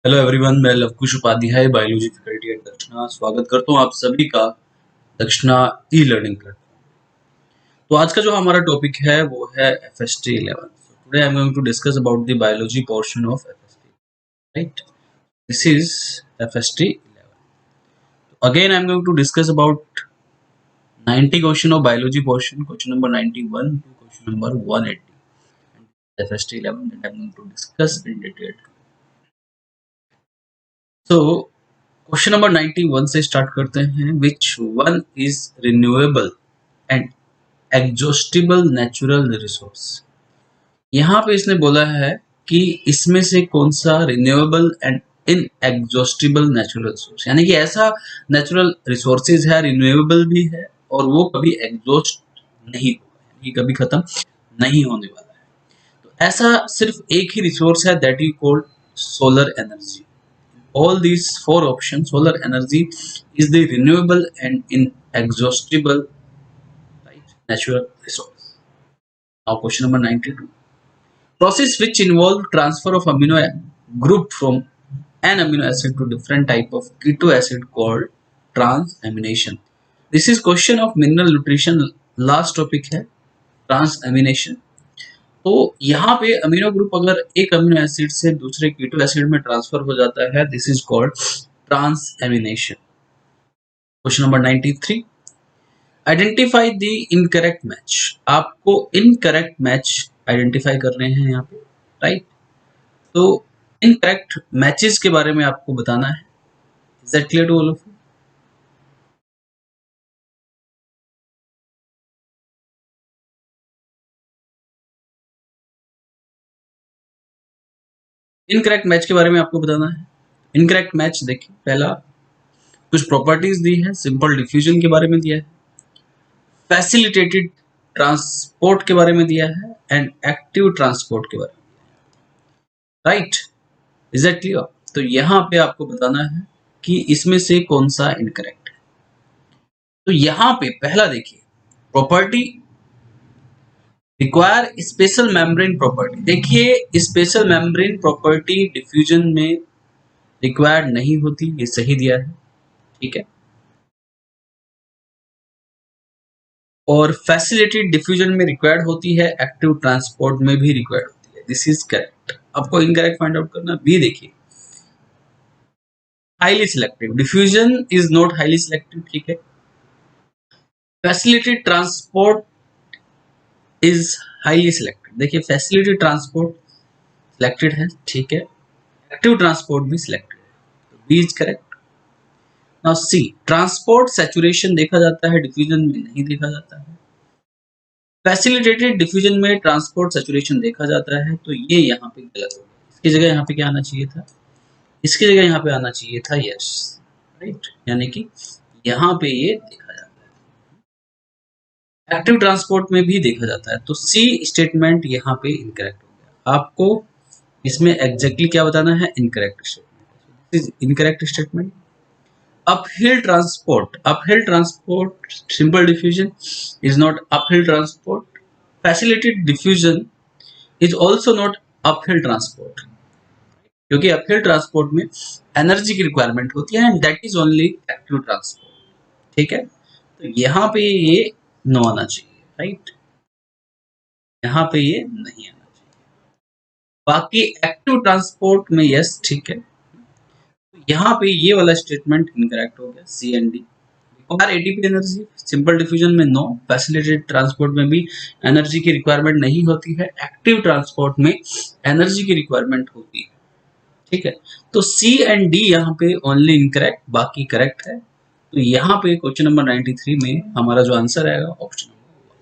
Hello everyone, मैं Lavkush Upadhyay biology faculty at Dakshina स्वागत करता हूं आप सभी का दक्षिणा ई लर्निंग प्लेटफॉर्म। तो आज का जो हमारा टॉपिक है वो है FST 11। Today I am going to discuss about the biology portion of FST, right? This is FST 11। Again I am going to discuss about 90 question of biology portion, question number 91 to question number 180 FST 11 that I am going to discuss in detail. So question number 91 से start करते हैं। Which one is renewable and exhaustible natural resource. यहाँ पे इसने बोला है कि इसमें से कौन सा renewable and in exhaustible natural resource, यानी कि ऐसा नेचुरल रिसोर्सेज है, रिन्यूएबल भी है और वो कभी एग्जॉस्ट नहीं होगा, यानी कि कभी खत्म नहीं होने वाला है। तो ऐसा सिर्फ एक ही रिसोर्स है, that is called solar energy. All these four options, solar energy is the renewable and inexhaustible, right, natural resource. Now question number 92. Process which involve transfer of amino group from an amino acid to different type of keto acid called transamination. This is question of mineral nutrition, last topic है transamination। तो यहाँ पे amino group अगर एक amino acid से दूसरे keto acid में transfer हो जाता है, this is called transamination. Question number 93। Identify the incorrect match. आपको इनकरेक्ट मैच आइडेंटिफाई करने हैं यहाँ पे, राइट? तो इनकरेक्ट मैचेस के बारे में आपको बताना है। Is that clear to all of you? Incorrect match के बारे में आपको बताना है। इनकरेक्ट मैच देखिए, पहला कुछ प्रॉपर्टीज दी है, सिंपल डिफ्यूजन के बारे में दिया है, फैसिलिटेटेड ट्रांसपोर्ट के बारे में दिया है एंड एक्टिव ट्रांसपोर्ट के बारे में, राइट? Is that clear? तो यहां पे आपको बताना है कि इसमें से कौन सा इनकरेक्ट है। तो यहां पे पहला देखिए, property require special membrane property. देखिए स्पेशल मेम्ब्रेन प्रॉपर्टी डिफ्यूजन में रिक्वायर्ड नहीं होती, ये सही दिया है, ठीक है। और फैसिलिटेटेड डिफ्यूजन में रिक्वायर्ड होती है, एक्टिव ट्रांसपोर्ट में भी रिक्वायर्ड होती है, दिस इज करेक्ट। आपको इनकरेक्ट फाइंड आउट करना। बी देखिए, highly selective, diffusion is not highly selective, ठीक है। Facilitated transport is highly selected, देखिए फैसिलिटेटेड ट्रांसपोर्ट सिलेक्टेड है, ठीक है। एक्टिव ट्रांसपोर्ट भी सिलेक्टेड है, B is correct. Now C, transport saturation देखा जाता है, डिफ्यूजन में नहीं देखा जाता है। फैसिलिटेटेड डिफ्यूजन में ट्रांसपोर्ट सैचुरेशन देखा जाता है, तो ये यहाँ पे गलत हो गया। इसकी जगह यहाँ पे क्या आना चाहिए था? इसकी जगह यहाँ पे आना चाहिए था यस, राइट, यानी कि यहाँ पे ये देखा जाता है। एक्टिव ट्रांसपोर्ट में भी देखा जाता है, तो सी स्टेटमेंट यहाँ पे इनकरेक्ट हो गया। आपको इसमें एग्जैक्टली क्या बताना है? Incorrect statement, incorrect statement. uphill transport simple diffusion is not uphill transport, facilitated diffusion is also not uphill transport, क्योंकि अपहिल ट्रांसपोर्ट में एनर्जी की रिक्वायरमेंट होती है and that is only active transport, ठीक है। तो यहाँ पे ये नो आना चाहिए, राइट, यहाँ पे ये नहीं आना चाहिए। बाकी एक्टिव ट्रांसपोर्ट में यस, ठीक है। यहाँ पे ये वाला स्टेटमेंट इनकरेक्ट हो गया, सी एंड डी। और एटीपी एनर्जी सिंपल डिफ्यूजन में नो, फैसिलिटेटेड ट्रांसपोर्ट में भी एनर्जी की रिक्वायरमेंट नहीं होती है, एक्टिव ट्रांसपोर्ट में एनर्जी की रिक्वायरमेंट होती है, ठीक है। तो सी एंड डी यहाँ पे ओनली इनकरेक्ट, बाकी करेक्ट है। तो यहाँ पे क्वेश्चन नंबर 93 में हमारा जो आंसर आएगा option number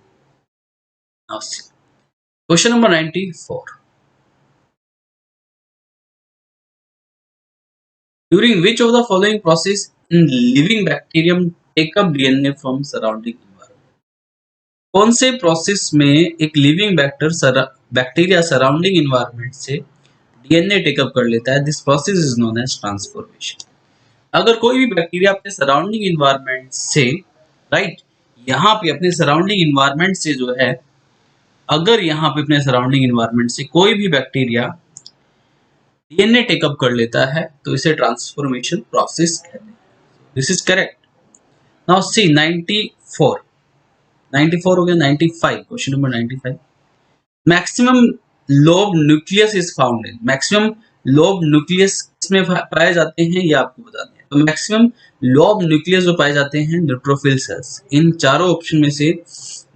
1। Question number 94। During which of the following process in living bacterium take up DNA from surrounding environment? कौन से प्रोसेस में एक लिविंग बैक्टीरिया सराउंडिंग इन्वायरमेंट से डीएनए टेकअप कर लेता है? This process is known as transformation. अगर कोई भी बैक्टीरिया अपने सराउंडिंग इन्वायरमेंट से, राइट, यहाँ पे अपने सराउंडिंग इन्वायरमेंट से जो है, अगर यहाँ पे अपने सराउंडिंग इन्वायरमेंट से कोई भी बैक्टीरिया डीएनए टेकअप कर लेता है, तो इसे ट्रांसफॉर्मेशन प्रोसेस कहते हैं। This is correct. नाउ सी 94 94 हो गया। 95 question number 95, maximum lobe nucleus is found in, maximum lobe nucleus किसमें पाए जाते हैं ये आपको बताना है। तो मैक्सिमम लोब न्यूक्लियस जो पाए जाते हैं न्यूट्रोफिल सेल्स, इन चारों ऑप्शन में से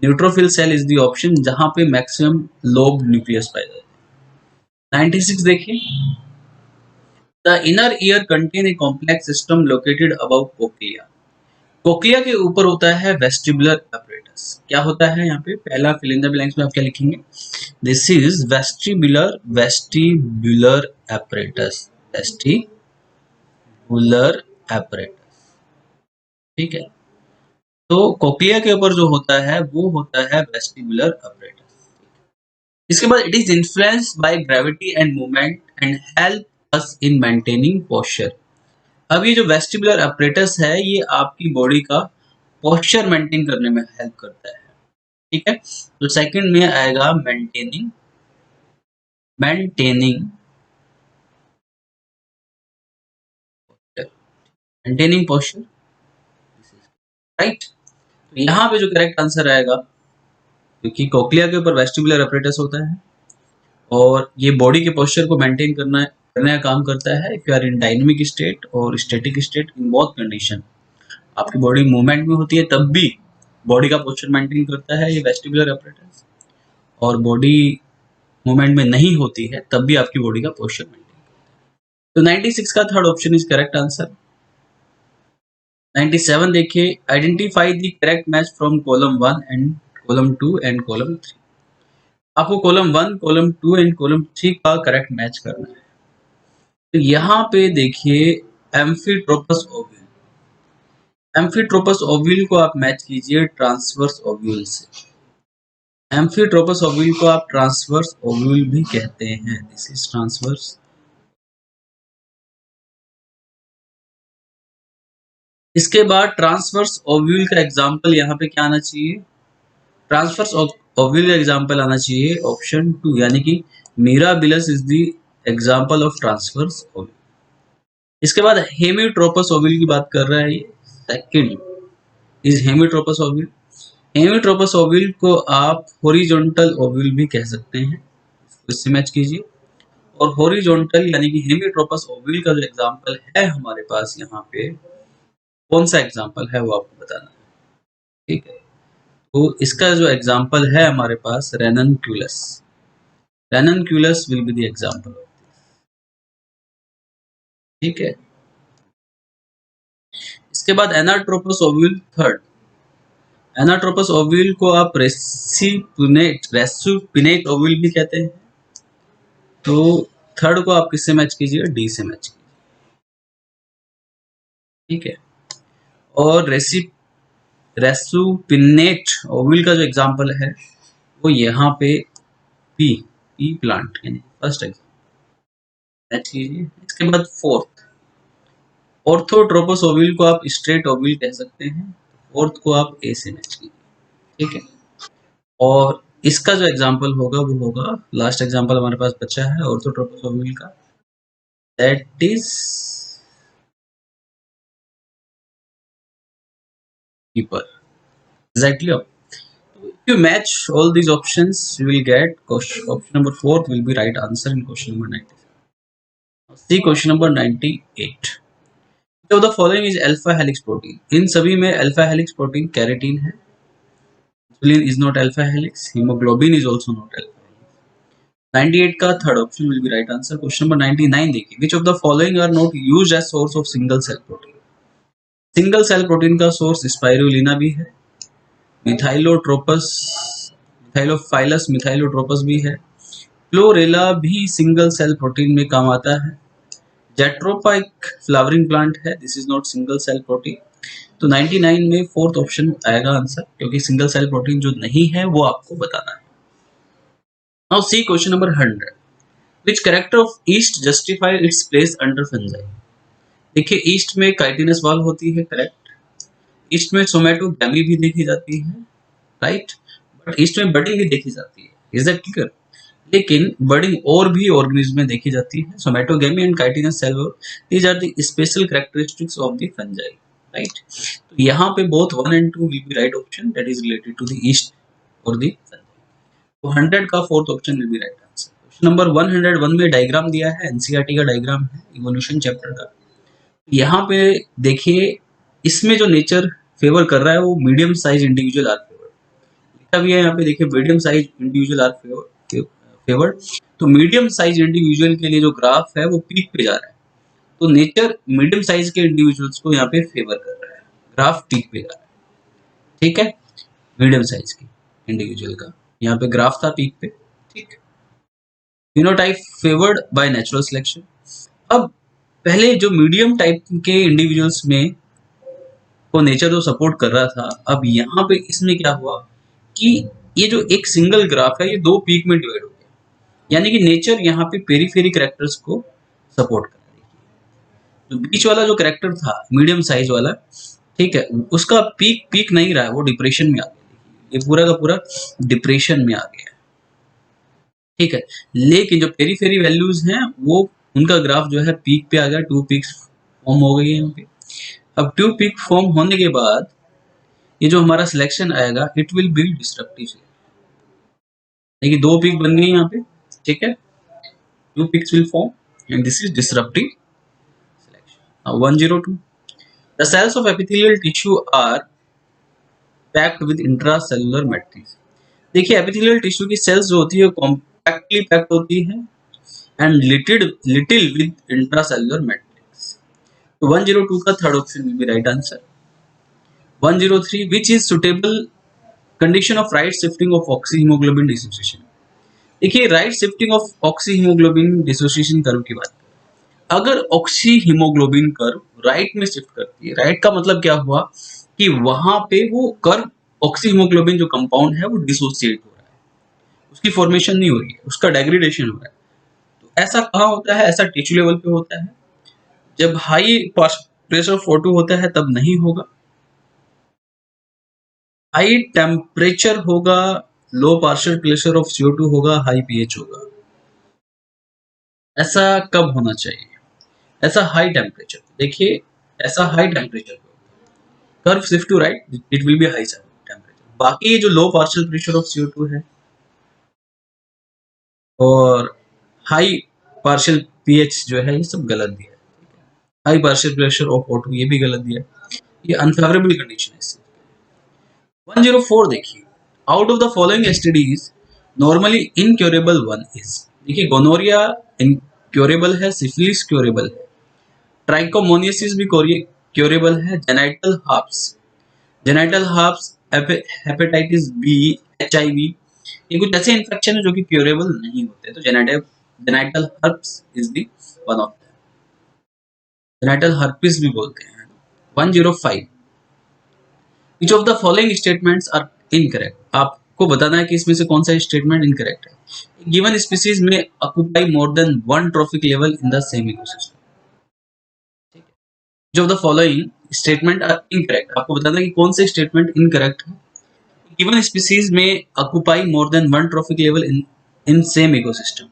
neutrophil cell is the option जहां पे मैक्सिमम लोब न्यूक्लियस पाए जाते हैं। 96 देखिए, the inner ear contain a complex system located above cochlea, cochlea के ऊपर होता है वेस्टिबुलर apparatus। क्या होता है यहाँ पे, पहला फिल इन द ब्लैंक्स में आप क्या लिखेंगे, this is vestibular apparatus, vestibular apparatus। ठीक है, तो कोक्लिया के ऊपर जो होता है वो होता है वेस्टिबुलर apparatus। इसके बाद it is influenced by gravity and movement and help us in maintaining posture. अब ये जो वेस्टिबुलर apparatus है ये आपकी बॉडी का पोस्चर मेंटेन करने में हेल्प करता है। ठीक है, तो सेकंड में आएगा maintaining, maintaining maintaining posture, right. तो यहाँ पे जो करेक्ट आंसर आएगा, क्योंकि कोक्लिया के ऊपर वेस्टिबुलर apparatus होता है और ये बॉडी के पोस्चर को मेंटेन करने का काम करता है। If you are in dynamic state और static state, in both condition आपकी बॉडी मूवमेंट में होती है तब भी बॉडी का पोस्चर मेंटेन करता है ये वेस्टिबुलर apparatus, और बॉडी मूवमेंट में नहीं होती है तब भी आपकी बॉडी का पोस्चर मेंटेन। तो 96 का third option is correct answer. 97 देखिए, identify the correct match from column 1 and column 2 and column 3। आपको कॉलम 1, कॉलम 2 एंड कॉलम 3 का करेक्ट मैच करना है। तो यहाँ पे देखिए एम्फीट्रोपस ओव्यूल, एम्फीट्रोपस ओव्यूल को आप मैच कीजिए ट्रांसवर्स ओव्यूल से। एम्फीट्रोपस ओव्यूल को आप ट्रांसवर्स ओव्यूल भी कहते हैं, दिस इज ट्रांसवर्स। इसके बाद ट्रांसवर्स ओव्यूल का एग्जांपल यहाँ पे क्या आना चाहिए, ट्रांसवर्स ओव्यूल का एग्जांपल आना चाहिए ऑप्शन 2, यानी कि Mirabilis is the example of transverse ovule. इसके बाद हेमिट्रोपस ओव्यूल की बात कर रहा है ये, सेकंड इज हेमिट्रोपस ओव्यूल। हेमिट्रोपस ओव्यूल को आप हॉरिजॉन्टल ओव्यूल भी कह सकते हैं, इससे मैच कीजिए। और हॉरिजॉन्टल यानी कि हेमिट्रोपस ओव्यूल का जो एग्जांपल है हमारे पास यहाँ पे, कौन सा एग्जांपल है वो आपको बताना है। ठीक है, तो इसका जो एग्जांपल है हमारे पास रेननक्यूलस, रेननक्यूलस विल बी द एग्जांपल। ठीक है, इसके बाद anatropous ovule third, anatropous ovule को आप रेस्पिनेट ओव्यूल भी कहते हैं। तो थर्ड को आप किससे मैच कीजिए, डी से मैच कीजिए। ठीक है, और रेसुपिनेट ओव्यूल का जो एग्जांपल है वो यहाँ पे पी प्लांट यानी फर्स्ट एग्जांपल मैच कीजिए। इसके बाद फोर्थ, ऑर्थोट्रोपस ओव्यूल को आप स्ट्रेट ओव्यूल कह सकते हैं, फोर्थ को आप ए से मैच कीजिए। ठीक है, और इसका जो एग्जांपल होगा वो होगा, लास्ट एग्जांपल हमारे पास बचा है ऑर्थोट्रोपस ओव्यूल का, that is keeper. Exactly. If you match all these options, you will get option number 4 will be right answer in question number 97. See question number 98. So the following is alpha helix protein. इन सभी में alpha helix protein keratin है. Insulin is not alpha helix. Hemoglobin is also not alpha helix. 98 का third option will be right answer. Question number 99 देखिए. Which of the following are not used as source of single cell protein? Single cell protein का source spirulina भी है. मिथाइलोट्रोपस, मिथाइलोफाइलस मिथाइलोट्रोपस भी है। Chlorella भी single cell protein में काम आता है। जेट्रोपा एक फ्लावरिंग प्लांट है, this is not single cell protein. तो 99 में फोर्थ ऑप्शन आएगा आंसर, क्योंकि सिंगल सेल प्रोटीन जो नहीं है वो आपको बताना है। Now C question number 100, which character of yeast justify its place under fungi. देखिए ईस्ट में काइटिनस वॉल होती है, करेक्ट। ईस्ट में सोमैटोगैमी भी देखी जाती है, राइट, बट ईस्ट में बडी भी देखी जाती है, इज दैट क्लियर। लेकिन बर्डिंग और भी ऑर्गेनिज्म में देखी जाती है। Somatogamy and chitinous cell wall, these are the special characteristics of the fungi, right. तो यहाँ पे both 1 and 2 will be right option, that is related to the yeast और द फंजाई। तो 100 का fourth option will be right answer. Question number 101 में diagram दिया है, NCERT का डायग्राम है इवोल्यूशन चैप्टर का। यहाँ पे देखिए, इसमें जो नेचर फेवर कर रहा है वो medium size individual our favour लिखा भी है। यहाँ पे देखिए medium size individual our favour. तो मीडियम साइज इंडिविजुअल के लिए जो ग्राफ है वो पीक पे जा रहा है, तो नेचर मीडियम साइज के इंडिविजुअल्स को यहाँ पे फेवर कर रहा है, ग्राफ पीक पे जा रहा है, ठीक है। मीडियम साइज के इंडिविजुअल का यहाँ पे ग्राफ था पीक पे, ठीक। Phenotype favoured by natural selection. अब पहले जो मीडियम टाइप के इंडिविजुअल्स में को नेचर जो सपोर्ट कर रहा था, अब यहाँ पे इसमें क्या हुआ कि ये जो एक सिंगल ग्राफ है ये दो पीक में डिवाइड हो गया, यानी कि नेचर यहाँ पे पेरीफेरी कैरेक्टर्स को सपोर्ट कर रही है। जो बीच वाला जो कैरेक्टर था मीडियम साइज वाला, ठीक है, उसका पीक नहीं रहा है, वो डिप्रेशन में आ गया। ये पूरा का पूरा डिप्रेशन में आ गया, ठीक है। लेकिन जो पेरीफेरी वैल्यूज हैं वो उनका ग्राफ जो है पीक पे आ गया, 2 पीक्स फॉर्म हो गई है यहाँ पे। अब 2 पीक फॉर्म होने के बाद ये जो हमारा सिलेक्शन आएगा, it will B destructive selection, देखिए 2 पीक बन गई यहाँ पे, ठीक है। 2 peaks will form and this is disruptive selection. Now 102, the cells of epithelial tissue are packed with intracellular matrix. देखिए एपिथेलियल टिश्यू की सेल्स जो होती है कॉम्पैक्टली पैक्ड होती है and little with intracellular matrix. तो 102 का third option will be right answer. 103, which is suitable condition of right shifting of oxyhaemoglobin dissociation. देखिए right shifting of oxyhaemoglobin dissociation curve की बात करें, अगर ऑक्सीहीमोग्लोबिन कर्व राइट में शिफ्ट करती है, राइट का मतलब क्या हुआ कि वहां पे वो कर्व ऑक्सीहीमोग्लोबिन जो कंपाउंड है वो डिसोसिएट हो रहा है, उसकी फॉर्मेशन नहीं हो रही है, उसका डेग्रेडेशन हो रहा है। तो ऐसा कहाँ होता है? ऐसा टिश्यू लेवल पे होता है। जब हाई प्रेशर ऑफ O2 होता है तब नहीं होगा, हाई टेम्परेचर होगा, लो पार्शियल प्रेशर ऑफ CO2 होगा, हाई pH होगा। ऐसा कब होना चाहिए? ऐसा हाई टेम्परेचर, देखिए ऐसा high temperature curve shift to right, it will be high temperature. बाकी जो लो पार्शियल प्रेशर ऑफ CO2 है और हाई पार्शियल pH जो है ये सब गलत दिया है। High partial pressure of O2 ये भी गलत दिया है, ये अनफेवरेबल कंडीशन है इससे। 104 देखिए, out of the following STDs normally incurable one is. देखिए गोनोरिया इनक्योरेबल है, सिफिलिस क्योरेबल है, ट्राइकोमोनियसिस भी क्योरेबल है, genital herpes, hepatitis B, HIV, ये कुछ ऐसे इन्फेक्शन है जो कि क्योरेबल नहीं होते। तो genital herpes is the one of them, genital herpes भी बोलते हैं। 105, Which of the following statements are incorrect? आपको बताना है कि इसमें से कौन सा स्टेटमेंट इनकरेक्ट है। गिवन स्पीसीज में occupy more than one trophic level in the same ecosystem. Which of the following statement are incorrect? आपको बताना है कि कौन से स्टेटमेंट इनकरेक्ट है। गिवन स्पीसीज में occupy more than one trophic level in same ecosystem.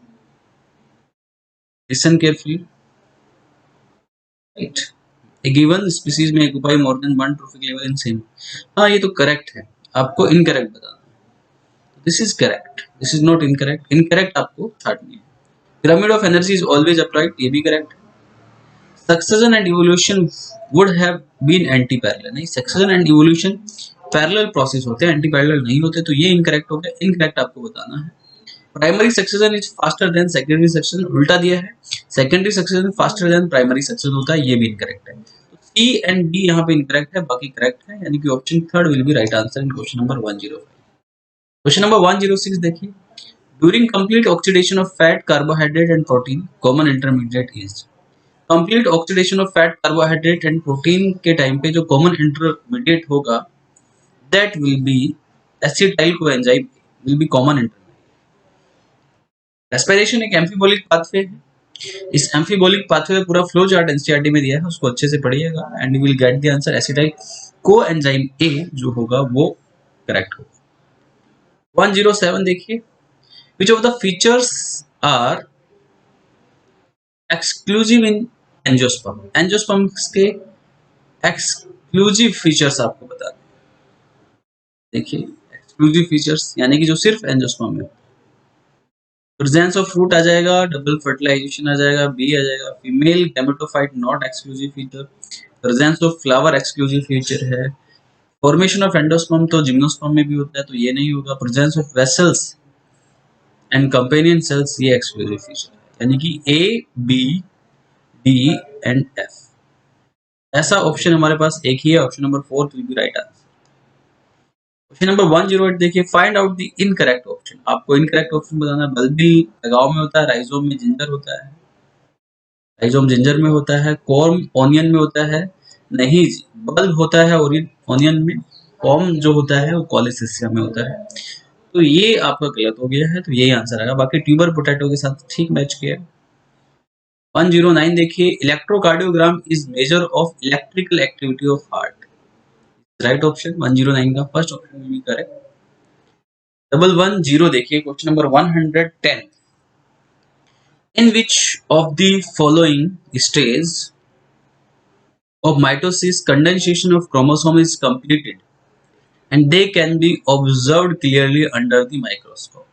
Listen carefully, right. A given species may occupy more than one trophic level in same। हाँ ये तो करेक्ट है, आपको इनकरेक्ट बताना है। This is correct, this is not incorrect, incorrect आपको छाटनी है। Pyramid of energy is always upright, ये भी करेक्ट है। Succession and evolution would have been anti parallel, नहीं, succession and evolution parallel process होते हैं, एंटी पैरेलल नहीं होते, तो ये इनकरेक्ट हो गया। इनकरेक्ट आपको बताना है। Primary succession is faster than secondary succession, उल्टा दिया है, secondary succession faster than primary succession होता है, ये भी इनकरेक्ट है। सी एंड डी यहाँ पे इनकरेक्ट है, बाकी करेक्ट है, यानी कि option third will be right answer in question number 105। Question number 106 देखिए, during complete oxidation of fat, carbohydrate and protein, common intermediate is. Complete oxidation of fat, carbohydrate and protein के time पे जो common intermediate होगा that will be acetyl coenzyme, will be common intermediate. Respiration एक एम्फीबोलिक pathway है, इस एम्फीबोलिक pathway का पूरा flow chart NCERT में दिया है, उसको अच्छे से पढ़िएगा and you will get the answer. Acetyl coenzyme A जो होगा वो करेक्ट होगा। 107 देखिए, which of the features are exclusive in angiosperm? Angiosperm के एक्सक्लूसिव फीचर्स आपको बता दें। देखिए एक्सक्लूसिव फीचर्स यानी कि जो सिर्फ एंजियोस्पर्म में, प्रेजेंस ऑफ फ्रूट आ जाएगा, डबल फर्टिलाइजेशन आ जाएगा, बी आ जाएगा, female gametophyte not exclusive feature, presence of flower exclusive feature है, फॉर्मेशन ऑफ एंडोस्पर्म तो जिम्नोस्पर्म में भी होता है तो ये नहीं होगा, presence of vessels and companion cells ये एक्सक्लूसिव फीचर है, यानी कि A B D and F. ऐसा ऑप्शन हमारे पास एक ही है, option number 4 will be right answer. Question number 108 देखिए, find out the incorrect option. आपको इनकरेक्ट ऑप्शन बताना है। बल्बिल लगाव में होता है, राइजोम में जिंजर होता है, राइजोम जिंजर में होता है, कॉर्म ऑनियन में होता है, नहीं बल्ब होता है ऑनियन में, कॉर्म जो होता है वो कॉलीसिसिया में होता है। तो ये आपका गलत हो गया है, तो यही आंसर आएगा। बाकी ट्यूबर पोटैटो के साथ ठीक मैच किया। 109 देखिए, electrocardiogram is measure of electrical activity of heart. Right option 109 का फर्स्ट ऑप्शन में भी करेक्ट। 110 देखिए, question number 110, in which of the following stage of mitosis condensation of chromosome is completed and they can be observed clearly under the microscope।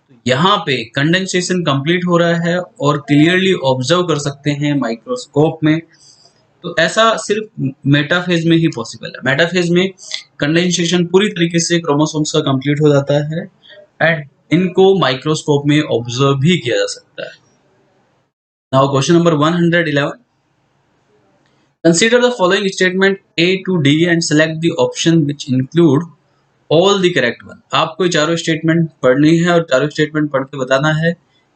तो यहाँ पे condensation complete हो रहा है और क्लियरली ऑब्जर्व कर सकते हैं माइक्रोस्कोप में। तो ऐसा सिर्फ मेटाफेज में ही पॉसिबल है। मेटाफेज में कंडेंसेशन पूरी तरीके से क्रोमोसोम्स का कंप्लीट हो जाता है एंड इनको माइक्रोस्कोप में ऑब्जर्व भी किया जा सकता है। Now question number 111, consider the following statement A to D and select the option which include all the correct one। आपको ये चारों स्टेटमेंट पढ़नी है और चारों स्टेटमेंट पढ़ के बताना है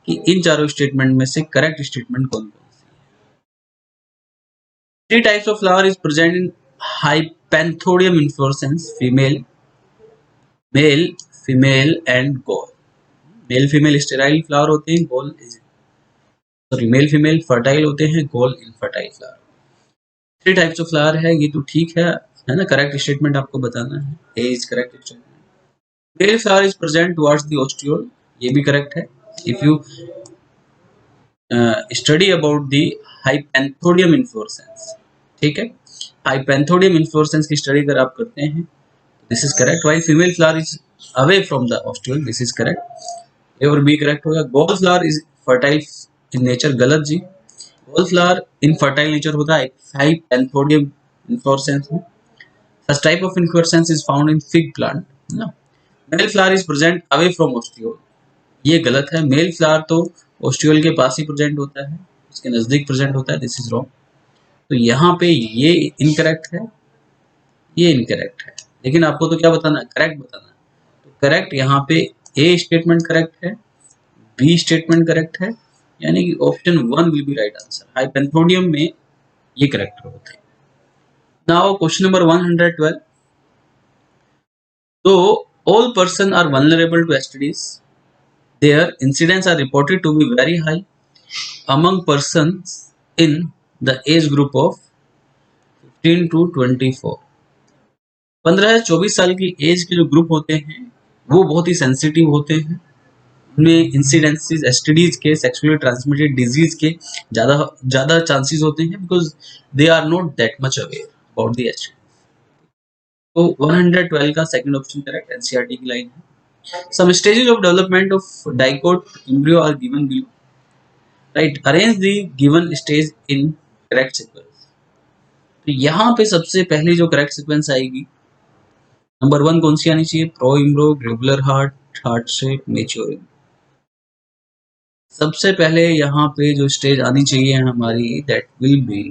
कि इन चारों स्टेटमेंट में से करेक्ट स्टेटमेंट कौन कौन सी है। Three types of flower is present in Hypanthodium inflorescence: female, male, female and gall। Male female sterile flower होते हैं, gall sorry male female fertile होते हैं, gall infertile flower. Three types of flower है, ये तो ठीक है ना। करेक्ट स्टेटमेंट आपको बताना है, A is correct statement. Male flower is present towards the ostiole, ये भी करेक्ट है। If you study about the hypanthodium inflorescence, ठीक है, हाइपेंथोडियम इन्फ्लोरेसेंस की स्टडी अगर आप करते हैं, this is correct. While female flower is away from the ostiole, this is correct. A और बी करेक्ट होगा। Gall flower is fertile in nature, गलत जी। Gall flower infertile nature होता है हाइपेंथोडियम इन्फ्लोरेसेंस में। Such type of inflorescence is found in fig plant। ना, mail flower is present away from ostiole, ये गलत है। मेल फ्लावर तो ओस्टियोल के पास ही प्रेजेंट होता है, उसके नजदीक प्रेजेंट होता है, दिस इज रॉन्ग। तो यहाँ पे ये इनकरेक्ट है, ये इनकरेक्ट है। लेकिन आपको तो क्या बताना है, करेक्ट बताना है। तो करेक्ट यहाँ पे ए स्टेटमेंट करेक्ट है, बी स्टेटमेंट करेक्ट है, यानी कि option 1 will be right answer. Hypanthodium में ये करेक्ट होते हैं। Now question number 112, though all persons are vulnerable to STDs, their incidence are reported to be very high among persons in the age group of 15 to 24। 15 से 24 साल की as के जो group होते हैं वो बहुत ही सेंसिटिव होते हैं। उनमें इंसिडेंसेस एसटीडीज के, सेक्सुअली ट्रांसमिटेड डिजीज के ज्यादा ज्यादा चांसेस होते हैं, because they are not that much aware about the STD. तो 112 का सेकंड ऑप्शन करेक्ट, एनसीईआरटी की लाइन है। Some stages of development of dicot embryo are given below. Right, arrange the given stage in correct sequence। तो यहाँ पे सबसे पहले जो करेक्ट सीक्वेंस आएगी, नंबर 1 कौन सी आनी चाहिए, pro embryo, globular heart, heart shape, mature. सबसे पहले यहाँ पे जो स्टेज आनी चाहिए हमारी, that will be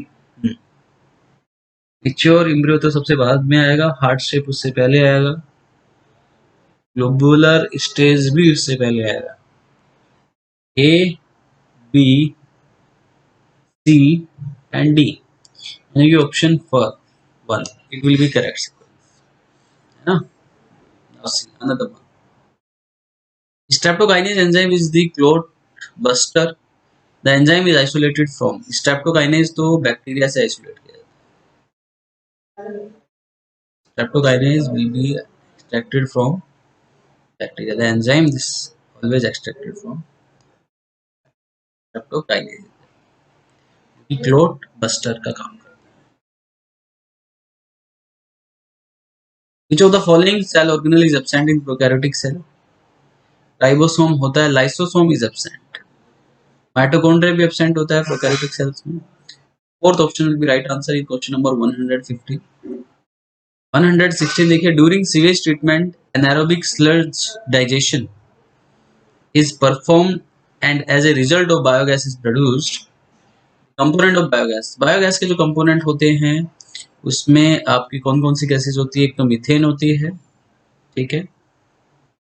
mature embryo. तो सबसे बाद में आएगा, हार्ट शेप उससे पहले आएगा, ग्लोबुलर स्टेज भी उससे पहले आएगा। A B C and D, यानी कि option 1 it will be correct sequence, है ना। Now see another one, streptokinase enzyme is the clot buster, the enzyme is isolated from. Streptokinase तो बैक्टीरिया से आइसोलेट किया जाता है, streptokinase will be extracted from bacteria, the enzyme this always extracted from streptokinase, clot buster का काम करता है। Which of the following cell organelle is absent in prokaryotic cell? Ribosome होता है, लाइसोसोम इज एब्सेंट, माइटोकॉन्ड्रिया भी absent होता है prokaryotic cells में। Fourth option will be right answer in question number 150। 116 देखिए, during sewage treatment anaerobic sludge digestion is performed and as a result of biogas is produced। Component of biogas, biogas के जो component होते हैं उसमें आपकी कौन कौन सी गैसेज होती है? एक तो मीथेन होती है, ठीक है,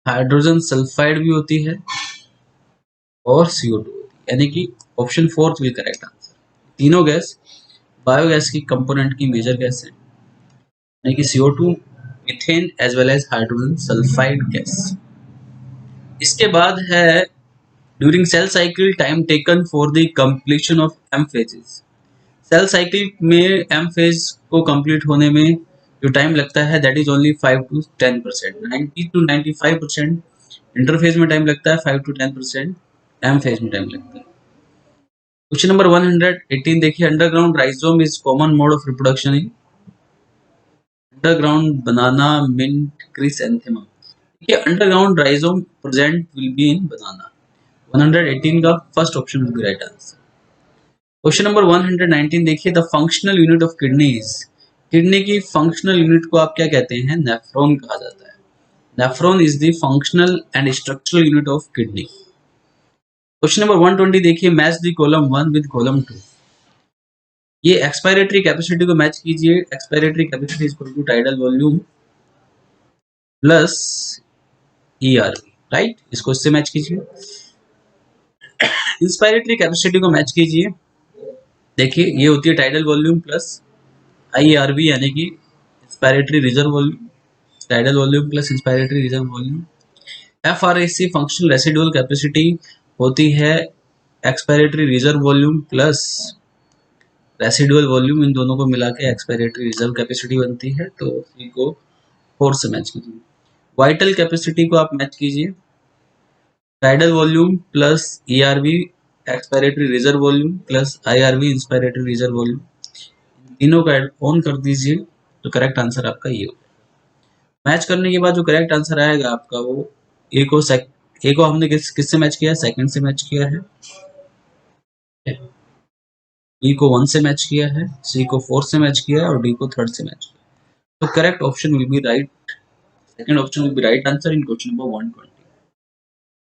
हाइड्रोजन सल्फाइड भी होती है और CO2 होती है, यानी कि option fourth will correct answer. तीनों गैस बायोगैस की कंपोनेंट की मेजर गैस है, यानी कि CO2, methane as well as hydrogen sulphide gas. इसके बाद है during cell cycle time taken for the completion of M phases. Cell cycle में एम फेज को कंप्लीट होने में जो टाइम लगता है that is only 5 to 10%, 90 to 95% interphase में टाइम लगता है, 5 to 10% एम फेज में टाइम लगता है। क्वेश्चन नंबर 118 देखिए, underground rhizome is common mode of reproduction in underground banana mint chrysanthemum. देखिए, underground rhizome present will be in banana. 118 का first option will be right answer. Question number 119 देखिए, the functional unit of kidneys, kidney की functional unit को आप क्या कहते हैं? Nephron कहा जाता है। Nephron is the functional and structural unit of kidney. Question number 120 देखिए, match the column 1 with column 2। ये एक्सपायरेटरी कैपेसिटी को मैच कीजिए। Expiratory capacity is equal to tidal volume plus ERV, right, इसको इससे मैच कीजिए। इंस्पायरेटरी कैपेसिटी को match कीजिए, देखिए ये होती है टाइडल वॉल्यूम प्लस IRV, यानी कि inspiratory reserve volume, tidal volume plus inspiratory reserve volume. FRAC functional residual capacity होती है expiratory reserve volume plus residual volume, इन दोनों को मिला के एक्सपायरेटरी रिजर्व कैपेसिटी बनती है, तो सी को 4 से मैच कीजिए। वाइटल कैपेसिटी को आप मैच कीजिए, tidal volume plus ERV expiratory reserve volume plus IRV inspiratory reserve volume, तीनों का ऑन कर दीजिए तो करेक्ट आंसर आपका ये होगा। मैच करने के बाद जो करेक्ट आंसर आएगा आपका वो ए को हमने किससे मैच किया है? सेकंड से मैच किया है, बी को 1 से मैच किया है, सी को 4 से मैच किया है और डी को 3rd से मैच किया। तो correct option will be right, second option will be right answer in question number 120।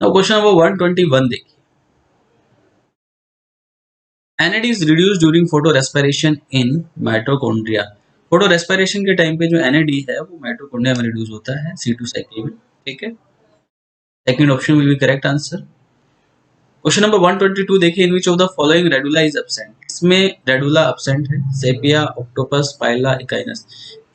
Now question number 121 देखिए, NAD is reduced during photorespiration in mitochondria। Photo respiration के टाइम पे जो NAD है वो माइटोकॉन्ड्रिया में रिड्यूस होता है C2 साइकिल में, ठीक है, second option will be correct answer. Question number 122 देखिए, in which of the following radula is absent. इसमें रेडुला एब्सेंट है, Sepia, Octopus, Pila, Echinus.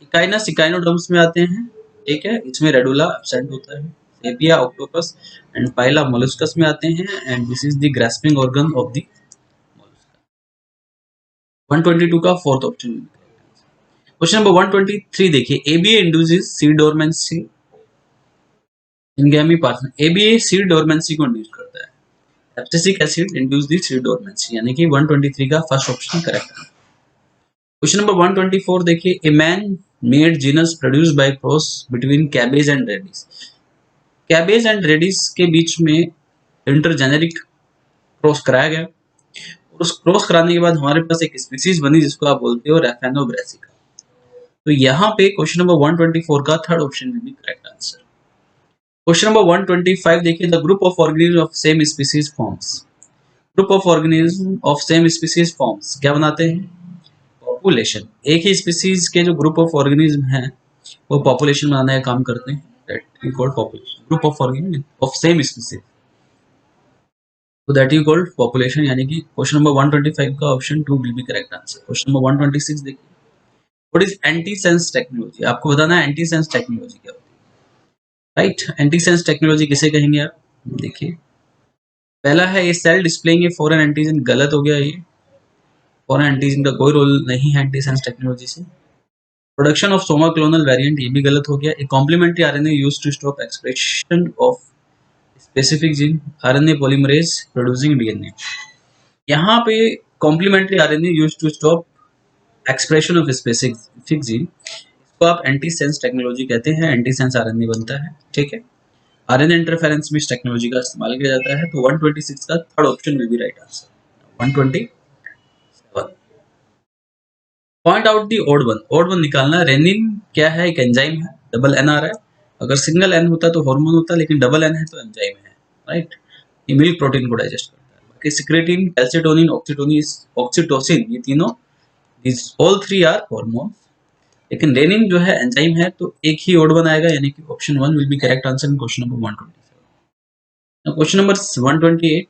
Echinus echinoderms में आते हैं, ठीक है, इसमें रेडुला एब्सेंट होता है। Sepia, octopus and Pila molluscs में आते हैं and this is the grasping organ of the 122 का फोर्थ ऑप्शन। क्वेश्चन नंबर 123 देखिए, ABA इंड्यूसेस सीड डोरमेंसी इन गैमी पार्टनर। ABA सीड डोरमेंसी को इंड्यूस करता है, abscisic acid induce the seed dormancy, यानी कि 123 का फर्स्ट ऑप्शन करेक्ट है। क्वेश्चन नंबर 124 देखिए, a man made genus produced by cross between cabbage and reddish. Cabbage and reddish के बीच में इंटरजेनेरिक क्रॉस कराया गया, उस क्रॉस कराने के बाद हमारे पास एक स्पीसीज बनी जिसको आप बोलते हो रैफेनो ब्रासिका। तो यहाँ पे क्वेश्चन नंबर 124 का थर्ड ऑप्शन में भी करेक्ट आंसर। क्वेश्चन नंबर 125 देखिए, the group of organism of same species forms. Group of organism of same species forms क्या बनाते हैं? पॉपुलेशन। एक ही स्पीसीज के जो ग्रुप ऑफ ऑर्गेनिज्म हैं वो पॉपुलेशन बनाने का काम करते हैं, that we called population. Group of organism of same species, तो दैट यू कॉल्ड पॉपुलेशन, यानी कि क्वेश्चन नंबर 125 का option 2 will be correct answer. Question number 126 देखिए, what is anti sense technology. आपको बताना है एंटी सेंस टेक्नोलॉजी क्या होती है, राइट। एंटी सेंस टेक्नोलॉजी किसे कहेंगे आप? देखिए, पहला है ये cell displaying a foreign antigen, गलत हो गया, ये फॉरेन एंटीजन का कोई रोल नहीं है एंटी सेंस टेक्नोलॉजी से। Production of soma clonal variant, ये भी गलत हो गया। A complementary RNA used to stop expression of specific gene, RNA polymerase producing DNA. यहाँ पे complementary RNA used to stop expression of specific gene, इसको आप एंटी सेंस टेक्नोलॉजी कहते हैं, एंटी सेंस आरएनए बनता है, ठीक है। आरएनए इंटरफेरेंस में इस टेक्नोलॉजी का इस्तेमाल किया जाता है। तो 126 का third option will be right answer. 127, point out the odd one. Odd one निकालना। रेनिन क्या है? एक एंजाइम है, डबल एन आ रहा है। अगर सिंगल एन होता तो हार्मोन होता, लेकिन डबल एन है तो एंजाइम है, राइट। ये मिल्क प्रोटीन को डाइजेस्ट करता है। बाकी सिक्रेटिन, कैल्सिटोनिन, ऑक्सीटोसिन, ये तीनों, this all three are hormone. लेकिन रेनिन जो है एंजाइम है, तो एक ही ओड वन आएगा, यानी कि option one will be correct answer in question number 127। Question number 128,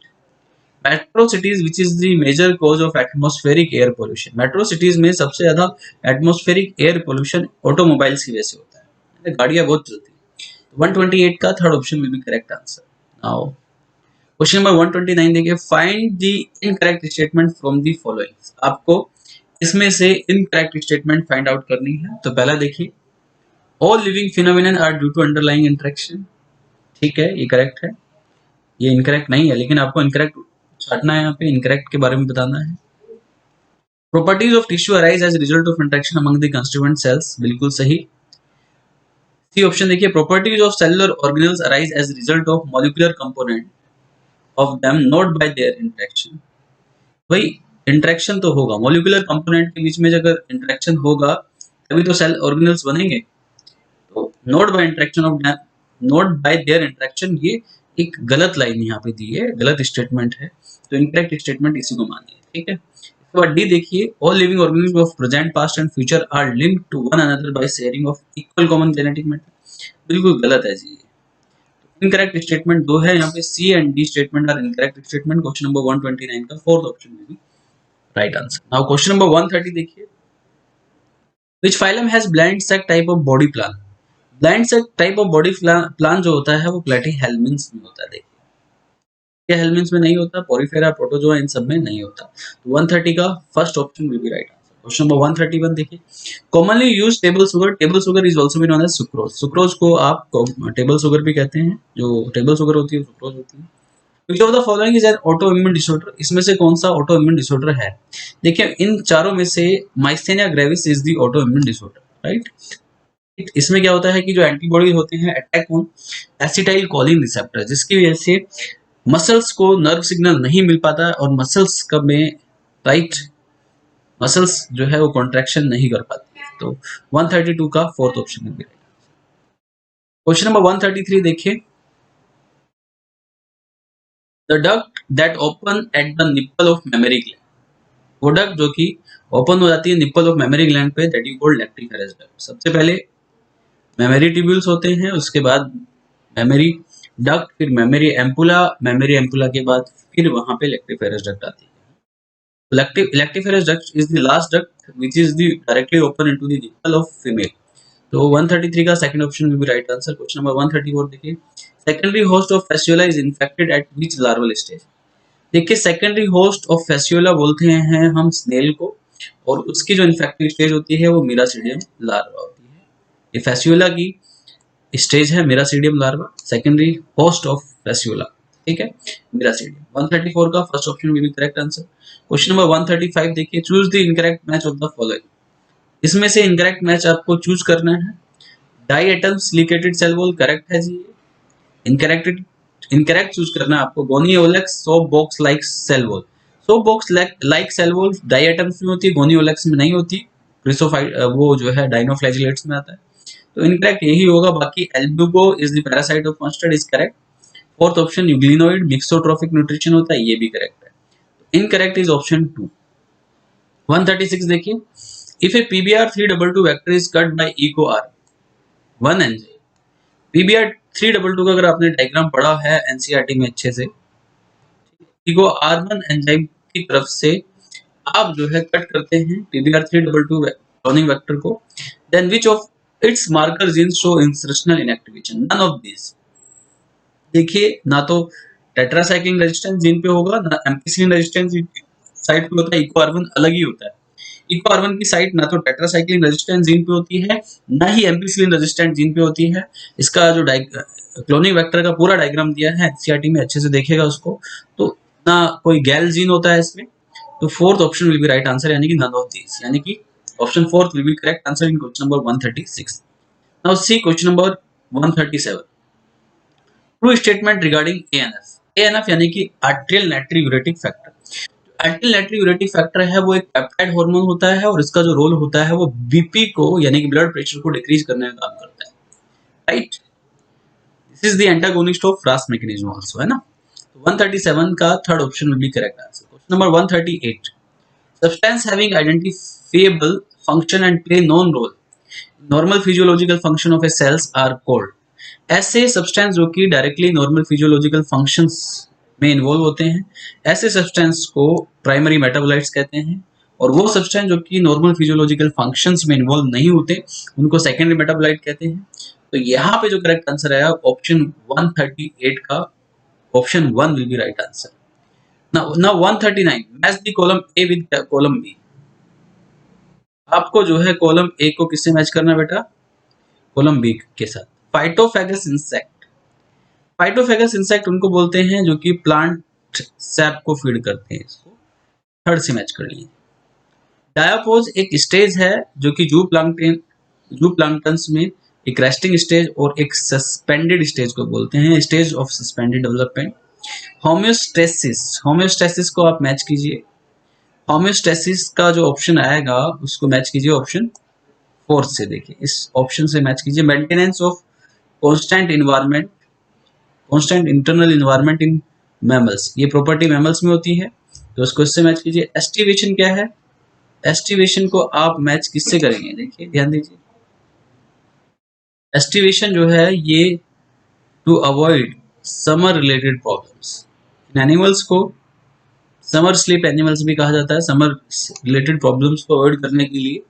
metro cities which is the major cause of atmospheric air pollution. Metro cities में सबसे ज्यादा एटमॉस्फेरिक एयर पोल्यूशन ऑटोमोबाइल्स की वजह से होता है, गाड़ियां बहुत चलती है। 128 का third option will be correct answer. Now question number 129 देखिए, find the incorrect statement from the following. आपको इसमें से इनकरेक्ट स्टेटमेंट फाइंड आउट करनी है। तो पहला देखिए, all living phenomenon are due to underlying interaction, ठीक है, ये करेक्ट है। ये इनकरेक्ट नहीं है, लेकिन आपको इनकरेक्ट छाटना है, यहाँ पे इनकरेक्ट के बारे में बताना है। Properties of tissue arise as result of interaction among the constituent cells, बिल्कुल सही। सी ऑप्शन देखिए, properties of cellular organelles arise as result of molecular component of them not by their interaction. भाई interaction तो होगा, molecular component के बीच में अगर interaction होगा तभी तो सेल ऑर्गेनेल्स बनेंगे। तो not by interaction of them, not by their interaction, ये एक गलत लाइन यहाँ पे दी है, गलत स्टेटमेंट है। तो इनकरेक्ट स्टेटमेंट इसी को मानिए, ठीक है। इसके बाद डी देखिए, all living organism of present, past and future are linked to one another by sharing of equal common genetic matter, बिल्कुल गलत है जी। इनकरेक्ट स्टेटमेंट दो है यहाँ पे, C and D statement are incorrect statement. Question number 129 का fourth option में भी right answer. Now question number 130 देखिए, which phylum has blind sac type of body plan. Blind sac type of body plan जो होता है वो प्लेटीहेल्मिन्थ में होता है। देखिए क्या हेल्मिन्थ में नहीं होता, पोरिफेरा, प्रोटोजोआ, इन सब में नहीं होता। तो 130 का first option will be right answer. Question number 131 देखिए, commonly use table sugar. Table sugar is also been known as sucrose. Sucrose को आप टेबल शुगर भी कहते हैं, जो टेबल शुगर होती है सुक्रोज होती है। विच of the following is an auto immune disorder. इसमें से कौन सा ऑटो इम्यून डिसऑर्डर है? देखिए इन चारों में से myasthenia gravis is the auto immune disorder, right. इसमें क्या होता है कि जो एंटीबॉडी होते हैं attack on acetyl choline receptor, जिसकी वजह से मसल्स को नर्व सिग्नल नहीं मिल पाता है और मसल्स कब में, राइट, मसल्स जो है वो कॉन्ट्रैक्शन नहीं कर पाती है। तो 132 का फोर्थ ऑप्शन में। क्वेश्चन नंबर 133 देखिए, the duct that open at the nipple of memory gland. वो डक्ट जो कि ओपन हो जाती है निप्पल ऑफ मेमोरी ग्लैंड पे, that you called lactiferous duct. सबसे पहले मेमोरी ट्यूब्यूल्स होते हैं, उसके बाद मेमोरी डक्ट, फिर मेमोरी एम्पुला, मेमोरी एम्पुला के बाद फिर वहां पे लेक्टिफेरस डक्ट आती है। Lactiferous duct is the last duct which is the directly open into the nipple of female. तो 133 का second option will be right answer. Question number 134 देखिए, secondary host of Fasciola is infected at which larval stage. देखिए secondary host of Fasciola बोलते हैं हम snail को, और उसकी जो इन्फेक्टिव स्टेज होती है वो मिरासीडियम लार्वा होती है। ये फेस्टियोला की स्टेज है miracidium larva, secondary host of Fasciola, ठीक है, मिरासीडियम। 134 का first option will be correct answer. Question number 135 देखिए, choose the incorrect match of the following. इसमें से इनकरेक्ट मैच आपको चूज करना है। Diatom silicated cell wall correct है जी। इनकरेक्ट इनकरेक्ट चूज करना है आपको, Gonyaulax soap box like cell wall. Soap box like cell wall diatoms में होती है, गोनियोलेक्स में नहीं होती। क्रिसोफाइट वो जो है डाइनोफ्लैजिलेट्स में आता है। तो इनकरेक्ट यही होगा। बाकी Albugo is the parasite of mustard is correct. Fourth option euglenoid mixotrophic nutrition होता है, ये भी करेक्ट है। Incorrect is option 2। 136 देखिए, if a PBr322 vector is cut by Eco R one enzyme. PBr322 का अगर आपने डायग्राम पढ़ा है एनसीईआरटी में अच्छे से, इको R1 एंजाइम की तरफ से आप जो है कट करते हैं PBr322 क्लोनिंग वेक्टर को, then which of its marker genes show insertional inactivation, none of this. देखिए ना तो टेट्रासाइक्लिन रेजिस्टेंस जीन पे होगा, ना एम्पिसिलिन रेजिस्टेंस साइट पे होता है, इको R1 अलग ही होता है। इकोआर1 की साइट ना तो टेट्रासाइक्लिन रेजिस्टेंट जीन पे होती है, ना ही एम्पिसिलिन रेजिस्टेंट जीन पे होती है। इसका जो क्लोनिंग वेक्टर का पूरा डायग्राम दिया है एनसीईआरटी में, अच्छे से देखेगा उसको। तो ना कोई गैल जीन होता है इसमें। तो fourth option will be right answer, यानी कि नन ऑफ दीज, यानी कि option fourth will be correct answer in question number 136। Now see question number 137, true statement regarding ANF. ANF यानी कि आर्टेरियल नाइट्रियूरेटिक फैक्टर। आर्टेरियल नाइट्रियूरेटिक फैक्टर है वो एक peptide hormone होता है, और इसका जो रोल होता है वो बीपी को यानी कि ब्लड प्रेशर को डिक्रीज करने का काम करता है, right. This is the antagonist of Frost mechanism also, है ना। तो 137 का third option will be correct answer. Question number 138, substance having identifiable function and play known role normal physiological function of a cells are called। ऐसे substance जो कि directly normal physiological functions में involve होते हैं, ऐसे सब्सटेंस को primary metabolites कहते हैं। और वो सब्सटेंस जो कि नॉर्मल फिजियोलॉजिकल फंक्शंस में इन्वॉल्व नहीं होते, उनको सेकेंडरी मेटाबोलाइट कहते हैं। तो यहाँ पे जो करेक्ट आंसर आया ऑप्शन 138 का option 1 will be right answer. now 139, match the column A with column B. आपको जो है कॉलम ए को किससे मैच करना बेटा, कॉलम बी के साथ। फाइटोफैगस इंसेक्ट, फाइटोफैगस इंसेक्ट उनको बोलते हैं जो कि प्लांट सैप को फीड करते हैं। इसको थर्ड से मैच कर लिए। डायापोज एक स्टेज है जो कि जू प्लांक्टन्स में एक रेस्टिंग स्टेज और एक सस्पेंडेड स्टेज को बोलते हैं, stage of suspended development. Homeostasis, homeostasis को आप मैच कीजिए। होम्योस्टेसिस का जो ऑप्शन आएगा उसको मैच कीजिए ऑप्शन फोर्थ से। देखिए इस ऑप्शन से मैच कीजिए, maintenance of constant environment, constant internal environment in mammals, ये प्रॉपर्टी मैमल्स में होती है, तो उसको इससे मैच कीजिए। एस्टिवेशन क्या है, एस्टिवेशन को आप मैच किससे करेंगे, देखिए ध्यान दीजिए। एस्टिवेशन जो है ये to avoid summer related problems in animals को, समर स्लीप एनिमल्स भी कहा जाता है, समर रिलेटेड प्रॉब्लम्स को अवॉइड करने के लिए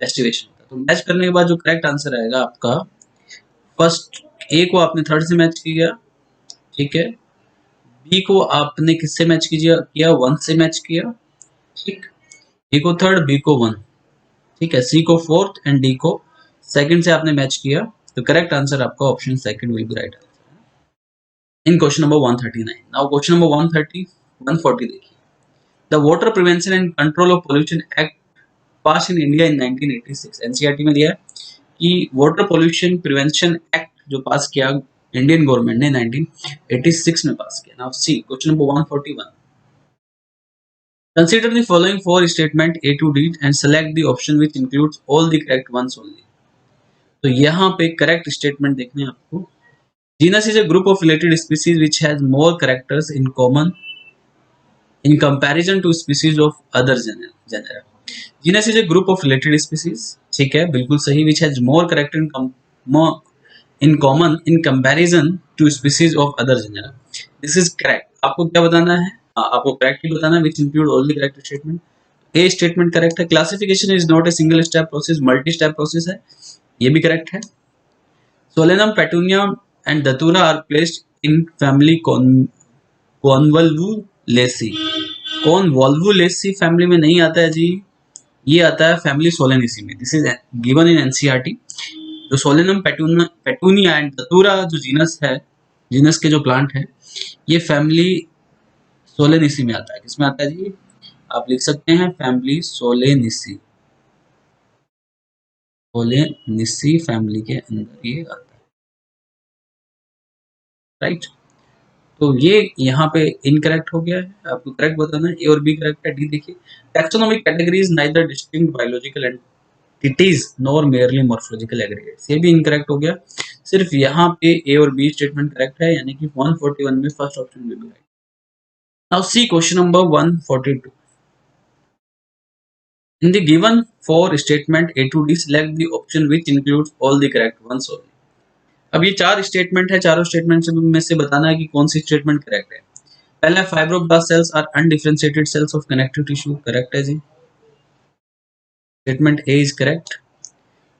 एस्टिवेशन होता है। तो मैच करने के बाद जो करेक्ट आंसर आएगा आपका, फर्स्ट ए को आपने थर्ड से मैच किया, ठीक है। बी को आपने किससे मैच किया, 1 से मैच किया, ठीक। ए को थर्ड, बी को 1, ठीक है। सी को फोर्थ एंड डी को सेकंड से आपने मैच किया, तो करेक्ट आंसर आपका option second will be right answer in question number 139। Now question number 140 देखिए। The water prevention and control of pollution act pass in India in 1986। NCERT में दिया है कि वाटर पोल्यूशन प्रिवेंशन एक्ट जो पास किया Indian government ने 1986 में पास किया। Now see question number 141, consider the following four statement A to D and select the option which includes all the correct ones only। तो यहाँ पे करेक्ट स्टेटमेंट देखने हैं आपको। Genus is a group of related species which has more characters in common in comparison to species of other genera। Genus is a group of related species, ठीक है, बिल्कुल सही। which has more character in common in comparison to species of other genera। this is correct। आपको क्या बताना है, आपको correct ही बताना है, which include all the correct statement। A statement correct है। Classification is not a single step process, multi step process है, ये भी करेक्ट है। Solanum, Petunia and Datura are placed in family Convolvulaceae. Convolvulaceae family में नहीं आता है जी, ये आता है फैमिली सोलेनेसी में। This is given in NCERT. जो सोलेनम, पेटूनिया एंड दतूरा जो जीनस है, जीनस के जो प्लांट है, ये फैमिली सोलेनेसी में आता है। किसमें आता है जी, आप लिख सकते हैं फैमिली सोलेनेसी, सोलेनेसी फैमिली के अंदर ये आता है, राइट। तो ये यहाँ पे इनकरेक्ट हो गया है, आपको करेक्ट बताना है। ए और बी करेक्ट है। डी देखिए, taxonomic categories neither distinct biological entities nor merely morphological aggregates, ये भी इनकरेक्ट हो गया। सिर्फ यहाँ पे ए और बी स्टेटमेंट करेक्ट है, यानी कि 141 में first option will be right. Now see question number 142, in the given four statement A to D select the option which includes all the correct ones only। अब ये चार स्टेटमेंट है, चारों statement में से बताना है कि कौन सी स्टेटमेंट करेक्ट है। पहला, fibroblast cells are undifferentiated cells of connective tissue, correct है जी, statement A is correct.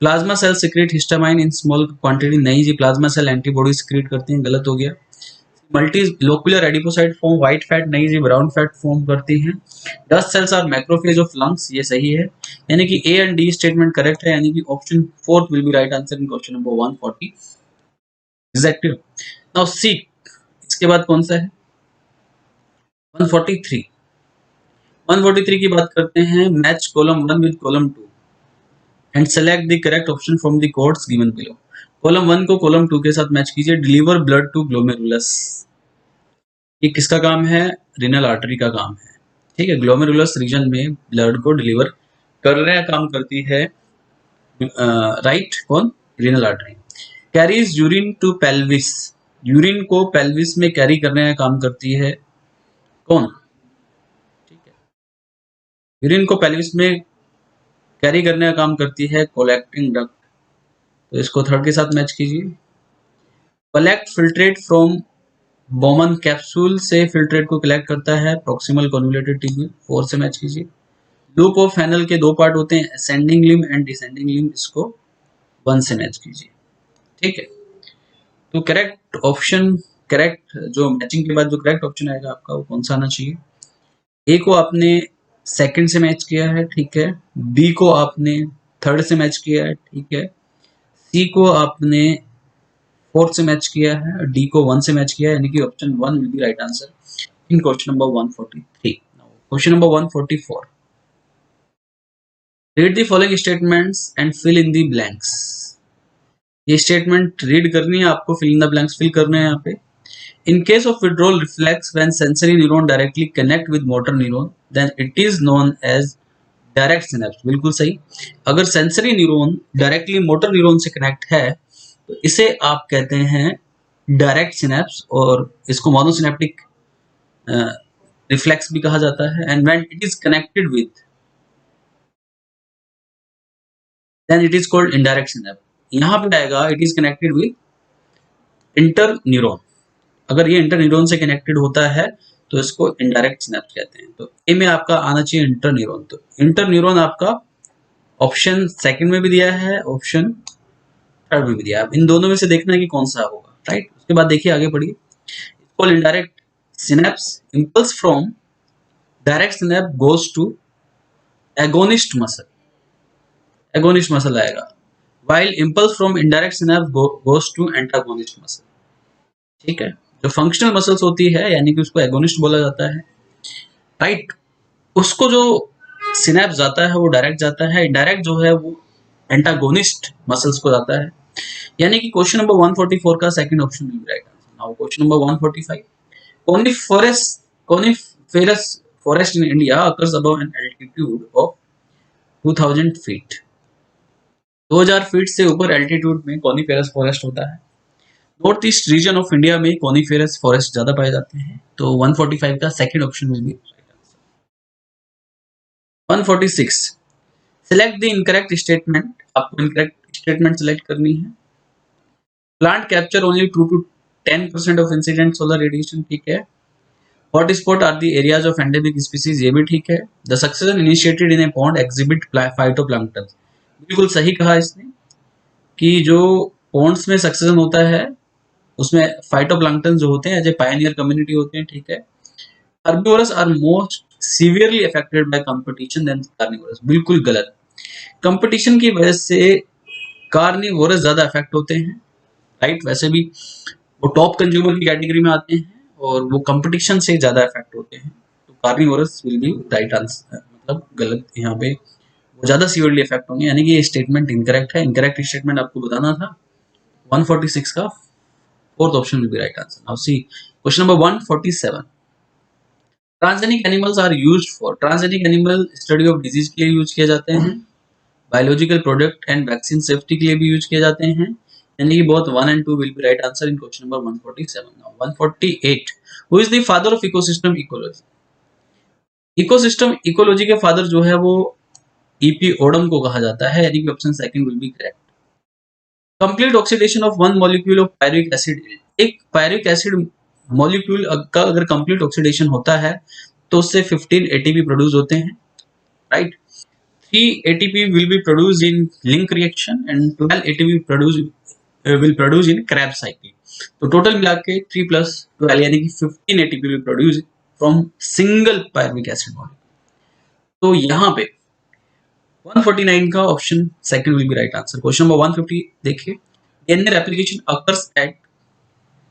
Plasma cell secrete histamine in small quantity, नहीं जी, प्लाज्मा सेल एंटीबॉडी सिक्रीट करते हैं, गलत हो गया। Multilocular adipocyte form white fat नहीं जी ब्राउन फैट फॉर्म करती हैं। 10 cells are macrophage of lungs, ये सही है, यानी कि A and D statement correct है, यानी कि option fourth will be right answer in question number 140 exactly. Now see, इसके बाद कौन सा है 143। 143 की बात करते हैं, match column 1 with column 2 and select the correct option from the codes given below. Column 1 को कॉलम 2 के साथ मैच कीजिए। डिलीवर ब्लड टू ग्लोमेरुलस, ये किसका काम है, रीनल आर्टरी का काम है, ठीक है। ग्लोमेरुलस रीजन में ब्लड को डिलीवर करने का काम करती है राइट कौन, renal artery. Carries urine to pelvis, urine को पेल्विस में कैरी करने का काम करती है कौन, ठीक है। यूरिन को पेल्विस में कैरी करने का काम करती है कोलेक्टिंग डक्ट, तो इसको थर्ड के साथ मैच कीजिए। Collect filtrate from Bowman capsule से फिल्ट्रेट को कलेक्ट करता है प्रॉक्सिमल कन्वोल्यूटेड ट्यूब्यूल, 4 से मैच कीजिए। लूप ऑफ फैनल के 2 पार्ट होते हैं, ascending limb and descending limb, इसको 1 से मैच कीजिए, ठीक है। तो करेक्ट ऑप्शन, करेक्ट जो मैचिंग के बाद जो करेक्ट ऑप्शन आएगा आपका वो कौन सा आना चाहिए। ए को आपने सेकंड से मैच किया है, ठीक है। बी को आपने थर्ड से मैच किया है, ठीक है। सी को आपने फोर्थ से मैच किया है, डी को 1 से मैच किया है, यानी कि option 1 will be right answer in question number 143। Question number 144, read the following statements and fill in the blanks. ये स्टेटमेंट रीड करनी है आपको, fill in the blanks fill करने हैं यहाँ पे। In case of withdrawal reflex, when sensory neuron directly connect with motor neuron, then it is known as direct synapse। बिल्कुल सही। अगर sensory neuron directly motor neuron से कनेक्ट है तो इसे आप कहते हैं डायरेक्ट सिनेप्स, और इसको मोनोसिनेप्टिक रिफ्लेक्स भी कहा जाता है। And when it is connected with then it is called indirect synapse. यहाँ पे आएगा it is connected with interneuron, अगर ये इंटर न्यूरॉन से कनेक्टेड होता है तो इसको इनडायरेक्ट सिनेप्स कहते हैं। तो ए में आपका आना चाहिए इंटर न्यूरॉन, तो इंटर न्यूरॉन आपका ऑप्शन सेकंड में भी दिया है, ऑप्शन थर्ड में भी दिया है, इन दोनों में से देखना है कि कौन सा होगा, राइट। उसके बाद देखिए आगे पढ़िए, called indirect synapse, impulse from direct synapse goes two agonist muscle, agonist muscle आएगा, while impulse from indirect synapse goes to antagonist muscle, ठीक है। जो फंक्शनल मसल्स होती है यानी कि उसको एगोनिस्ट बोला जाता है, राइट। उसको जो सिनेप्स जाता है वो डायरेक्ट जाता है, इनडायरेक्ट जो है वो एंटागोनिस्ट मसल्स को जाता है, यानी कि क्वेश्चन नंबर 144 का second option will be right answer. Now question number 145, coniferous forest in India occurs above an altitude of 2000 feet। 2000 feet से ऊपर एल्टीट्यूड में कॉनिफेरस फॉरेस्ट होता है। North east region of India में कॉनिफेरस फॉरेस्ट ज्यादा पाए जाते हैं, तो 145 का second option will be right answer. 146, select the incorrect statement, आपको इनकरेक्ट स्टेटमेंट सिलेक्ट करनी है। Plant capture only 2 to 10% of incident solar radiation, ठीक है। Hot spot are the areas of endemic species, ये भी ठीक है। The succession initiated in A pond exhibit phytoplankton, बिल्कुल सही कहा इसने कि जो पॉन्ड्स में सक्सेशन होता है उसमें फाइटोप्लैंक्टन जो होते हैं एज ए पायनियर कम्युनिटी होते हैं, ठीक है। Herbivorous are most severely affected by competition than carnivorous, बिल्कुल गलत। कंपटीशन की वजह से कार्निवोरस ज्यादा अफेक्ट होते हैं, राइट। वैसे भी वो टॉप कंज्यूमर की कैटेगरी में आते हैं और वो कंपटीशन से ज्यादा अफेक्ट होते हैं, तो carnivorous will be right answer, मतलब गलत यहाँ पे, वो ज्यादा सीवियरली अफेक्ट होंगे, यानी कि ये स्टेटमेंट इनकरेक्ट है। इनकरेक्ट स्टेटमेंट आपको बताना था। 146 का fourth option will be right answer. Now C question number 147, transgenic animals are used for, transgenic animal study of disease के लिए यूज किए जाते हैं, biological product and vaccine safety के लिए भी यूज किए जाते हैं, यानी कि both 1 and 2 will be right answer in question number 147। Now 148, who is the father of ecosystem ecology, ecosystem ecology के फादर जो है वो ईपी ओडम को कहा जाता है, यानी कि option second will be correct. Complete oxidation of one molecule of pyruvic acid, एक पायरिक एसिड मॉलिक्यूल का अगर कंप्लीट ऑक्सीडेशन होता है तो उससे 15 एटीपी प्रोड्यूस होते हैं, right. 3 ATP will be produced in link reaction and 12 ATP will produce in Krebs cycle. तो टोटल मिला के 3 प्लस 12 यानी कि 15 ATP will produce from single pyruvic acid molecule. तो यहाँ पे 149 का option second will be right answer. Question number 150 देखिए, DNA replication occurs at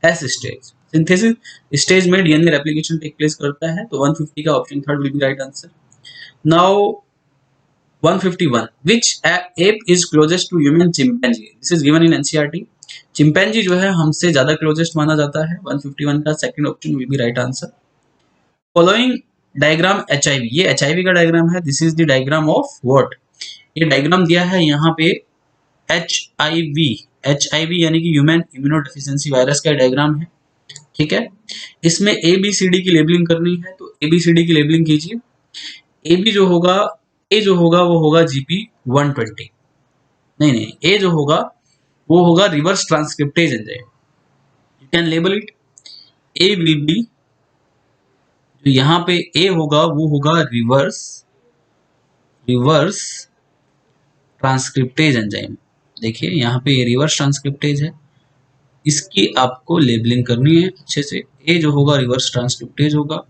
S stage, synthesis stage में डीएनए रेप्लिकेशन टेक प्लेस करता है, तो 150 का option third will be right answer. Now 151, which ape is closest to human chimpanzee? This is given in NCERT. Chimpanzee जो है हमसे ज्यादा closest माना जाता है। 151 का second option will be right answer. Following diagram HIV, ये HIV का डायग्राम है। This is the diagram of what, ये डायग्राम दिया है यहाँ पे HIV यानी कि ह्यूमन इम्यूनोडेफिशिएंसी वायरस का डायग्राम है, ठीक है। इसमें ABCD की लेबलिंग करनी है, तो ABCD की लेबलिंग कीजिए। AB जो होगा, A जो होगा वो होगा GP120, नहीं, A जो होगा वो होगा reverse transcriptase enzyme. You can label it, A will be, जो यहाँ पे A होगा वो होगा रिवर्स ट्रांसक्रिप्टेज एंजाइम। देखिए यहाँ पे ये रिवर्स ट्रांसक्रिप्टेज है, इसकी आपको लेबलिंग करनी है अच्छे से। A जो होगा रिवर्स ट्रांसक्रिप्टेज होगा,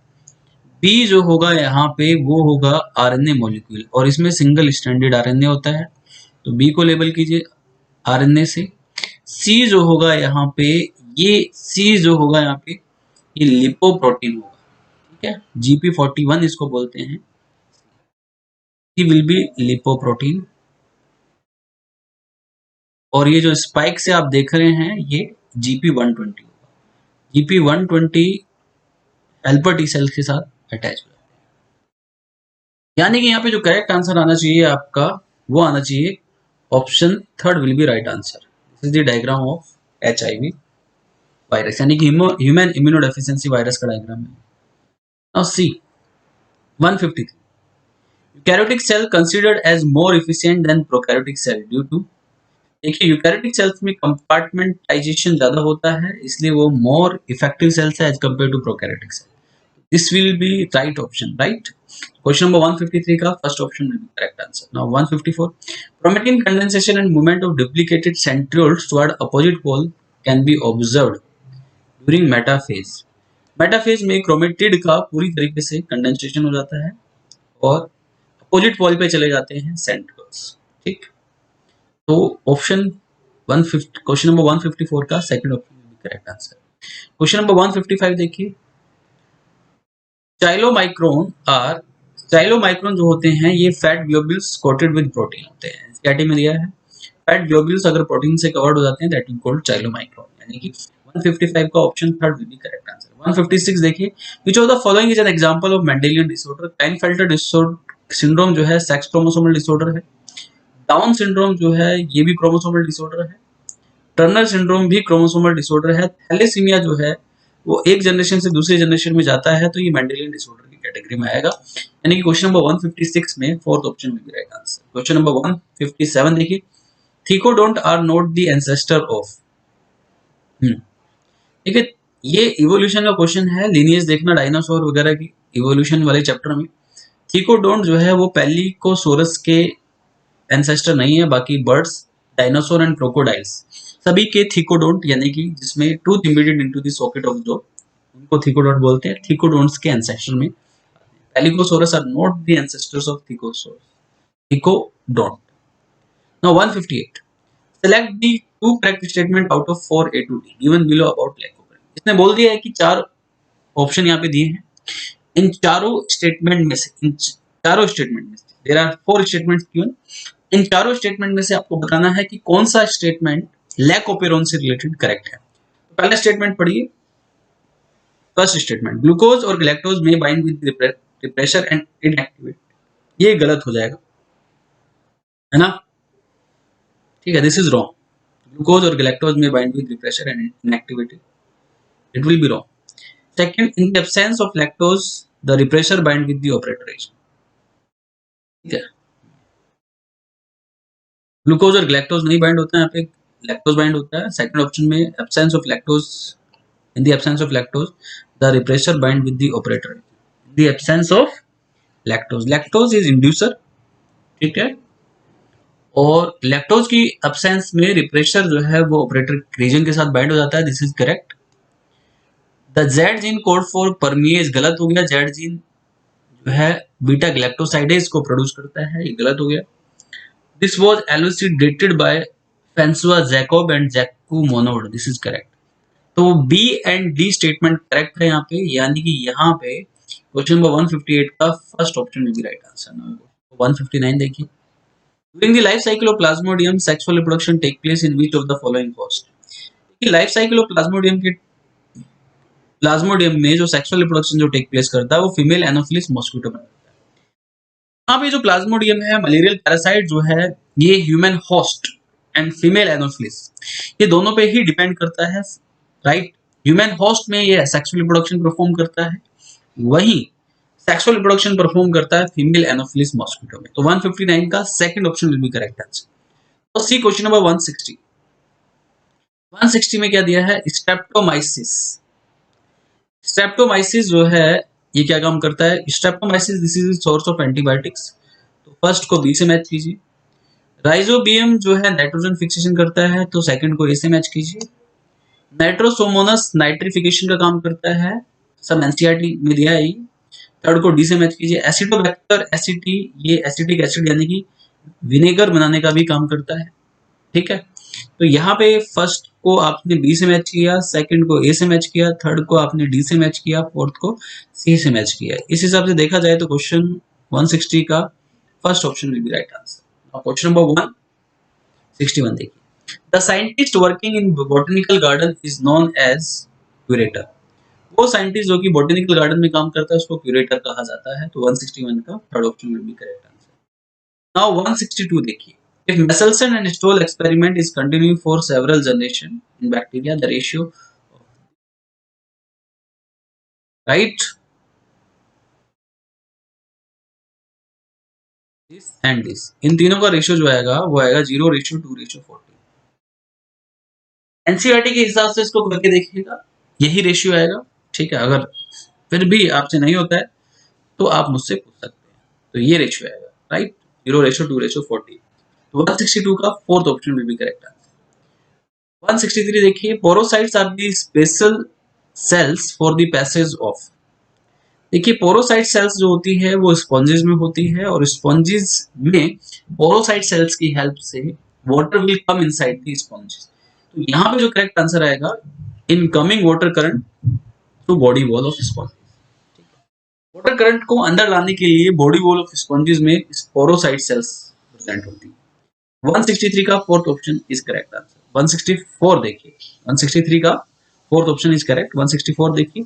B जो होगा यहाँ पे वो होगा RNA मॉलिक्यूल, और इसमें सिंगल स्ट्रैंडेड RNA होता है, तो B को लेबल कीजिए RNA से। C जो होगा यहाँ पे, ये C जो होगा यहाँ पे ये लिपोप्रोटीन होगा, ठीक है। GP41 इसको बोलते हैं, C विल बी लिपोप्रोटीन। और ये जो स्पाइक से आप देख रहे हैं ये GP120 होगा। GP120 हेल्पर टी सेल के साथ अटैच हो जाते हैं, यानी कि यहाँ पे जो करेक्ट आंसर आना चाहिए आपका वो आना चाहिए option third will be right answer. This is the diagram of HIV virus, यानी कि ह्यूमन इम्यूनोडेफिशिएंसी वायरस का डायग्राम है। Now see 153, eukaryotic cell considered as more efficient than prokaryotic cell due to, देखिए यूकैरियोटिक सेल्स में compartmentalisation ज्यादा होता है, इसलिए वो मोर इफेक्टिव सेल्स है as compare to prokaryotic cell. This will be right option, right. Question number 153 का first option will be correct answer. Now 154, chromatin condensation and movement of duplicated centrioles toward opposite pole can be observed during metaphase। Metaphase में chromatid का पूरी तरीके से condensation हो जाता है और अपोजिट पोल पे चले जाते हैं सेंट्रियोल्स, ठीक। तो ऑप्शन 150, क्वेश्चन नंबर 154 का second option will be correct answer. Question number 155 देखिए, चाइलोमाइक्रोन जो होते हैं ये fat globules coated with protein होते हैं। एनसीईआरटी में दिया है फैट ग्लोब्यूल्स अगर प्रोटीन से कवर्ड हो जाते हैं दैट इज कॉल्ड चाइलोमाइक्रोन, यानी कि 155 का option third will be correct answer. 156 देखिए, which of the following is an example of Mendelian disorder. Klinefelter disorder syndrome जो है सेक्स क्रोमोसोमल डिसऑर्डर है। डाउन सिंड्रोम जो है ये भी क्रोमोसोमल डिसऑर्डर है। टर्नर सिंड्रोम भी क्रोमोसोमल डिसऑर्डर है। थैलेसीमिया जो है वो एक जनरेशन से दूसरे जनरेशन में जाता है, तो ये मेंडेलियन डिसऑर्डर की कैटेगरी में आएगा, यानी कि क्वेश्चन नंबर 156 में fourth option will be right answer. Question number 157 देखिए, thecodont are not the ancestor of, देखिए ये इवोल्यूशन का क्वेश्चन है, लीनिएज देखना डायनासोर वगैरह की इवोल्यूशन वाले चैप्टर में। थिकोडोंट जो है वो पैलिकोसोरस के एंसेस्टर नहीं है, बाकी बर्ड्स, डायनासोर एंड क्रोकोडाइल्स सभी के थिकोडोंट, यानी कि जिसमें tooth embedded into the socket of jaw, उनको थिकोडोंट बोलते हैं। थिकोडोंट्स के एंसेस्टर में pelycosaurs are not the ancestors of thecodont. Now 158, select the two correct statement out of 4 A to D given below about lac operon. इसने बोल दिया है कि चार ऑप्शन यहाँ पे दिए हैं, इन चारों स्टेटमेंट में से देयर आर 4 स्टेटमेंट्स गिवन, इन चारों स्टेटमेंट में से आपको बताना है कि कौन सा स्टेटमेंट लैकोपेरोन से रिलेटेड करेक्ट है। तो पहला स्टेटमेंट पढ़िए, फर्स्ट स्टेटमेंट, ग्लूकोज और गैलेक्टोज में bind with refresher and inactivate, ये गलत हो जाएगा, है ना, ठीक है, दिस इज रॉन्ग। ग्लूकोज और गैलेक्टोज में bind with refresher and inactivity, it will be wrong. Second, in the absence of lactose the refresher bind with the operator agent, ठीक है, ग्लूकोज और गैलेक्टोज नहीं बाइंड होता है, यहाँ पे लैक्टोज बाइंड होता है। सेकंड ऑप्शन में absence of lactose, in the absence of lactose the refresher bind with the operator, in the absence of lactose, lactose is inducer, ठीक है। और लैक्टोज की एब्सेंस में रिप्रेशर जो है वो ऑपरेटर रीजन के साथ बाइंड हो जाता है, this is correct. The Z gene code for परमिएज गलत हो गया, जेड जीन जो है बीटा गैलेक्टोसाइडेज को प्रोड्यूस करता है, ये गलत हो गया। This was elucidated by Francois Jacob and Jacques Monod, this is correct. तो B and D statement correct है यहाँ पे, यानी कि यहाँ पे क्वेश्चन नंबर 158 का फर्स्ट ऑप्शन में भी राइट आंसर। नंबर 159 देखिए, during the life cycle of plasmodium sexual reproduction take place in which of the following cost. Life cycle of plasmodium में जो सेक्सुअल रिप्रोडक्शन जो टेक प्लेस करता है वो फीमेल एनोफिलिस मॉस्किटो में। यहाँ पे जो प्लाज्मोडियम है मलेरियल पैरासाइट जो है, ये human host and female Anopheles ये दोनों पे ही डिपेंड करता है, राइट। ह्यूमन होस्ट में ये सेक्सुअल रिप्रोडक्शन परफॉर्म करता है, वहीं सेक्सुअल रिप्रोडक्शन परफॉर्म करता है फीमेल एनोफिलिस मॉस्किटो में। तो 159 का second option will be correct answer. तो सी क्वेश्चन नंबर 160। 160 में क्या दिया है, स्ट्रेप्टोमाइसिस। स्ट्रेप्टोमाइसिस जो है ये क्या काम करता है, Streptomyces this is source of antibiotics. तो फर्स्ट को बी से मैच कीजिए। राइजोबियम जो है नाइट्रोजन फिक्सेशन करता है, तो सेकंड को ए से मैच कीजिए। नाइट्रोसोमोनस नाइट्रिफिकेशन का काम करता है, सब एनसीईआरटी में दिया है। थर्ड को डी से मैच कीजिए। एसिडोबैक्टर एसिटी, ये एसिटिक एसिड यानी कि विनेगर बनाने का भी काम करता है, ठीक है। तो यहाँ पे फर्स्ट को आपने बी से मैच किया, सेकंड को ए से मैच किया, थर्ड को आपने डी से मैच किया, फोर्थ को सी से मैच किया। इस हिसाब से देखा जाए तो क्वेश्चन 160 का first option will be right answer. Question number 161 देखिए, the scientist working in botanical garden is known as curator. वो साइंटिस्ट जो कि बॉटनिकल गार्डन में काम करता है उसको क्यूरेटर कहा जाता है। तो 161 का third option will be correct answer. Now 162 देखिए, if Michelson and Stoll experiment is continuing for several generations in bacteria, the ratio, right, this and this, इन तीनों का रेशियो जो आएगा वो आएगा 0:2:40। एनसीईआरटी के हिसाब से इसको करके देखिएगा, यही रेशियो आएगा, ठीक है। अगर फिर भी आपसे नहीं होता है तो आप मुझसे पूछ सकते हैं। तो ये रेशियो आएगा, राइट, 0:2:40। तो 162 का fourth option will be correct answer. 163 देखिए, porocytes are the special cells for the passage of. देखिए पोरोसाइट सेल्स जो होती है वो स्पॉन्जेस में होती है, और स्पॉन्जेस में पोरोसाइट सेल्स की हेल्प से water will come inside the sponges. तो यहाँ पे जो करेक्ट आंसर आएगा, incoming water current to body wall of sponges. Water current को अंदर लाने के लिए बॉडी वॉल ऑफ स्पॉन्जेस में पोरोसाइट सेल्स प्रेजेंट होती है। 163 का fourth option is correct answer. 164 देखिए, 163 का फोर्थ ऑप्शन इज करेक्ट। 164 देखिए,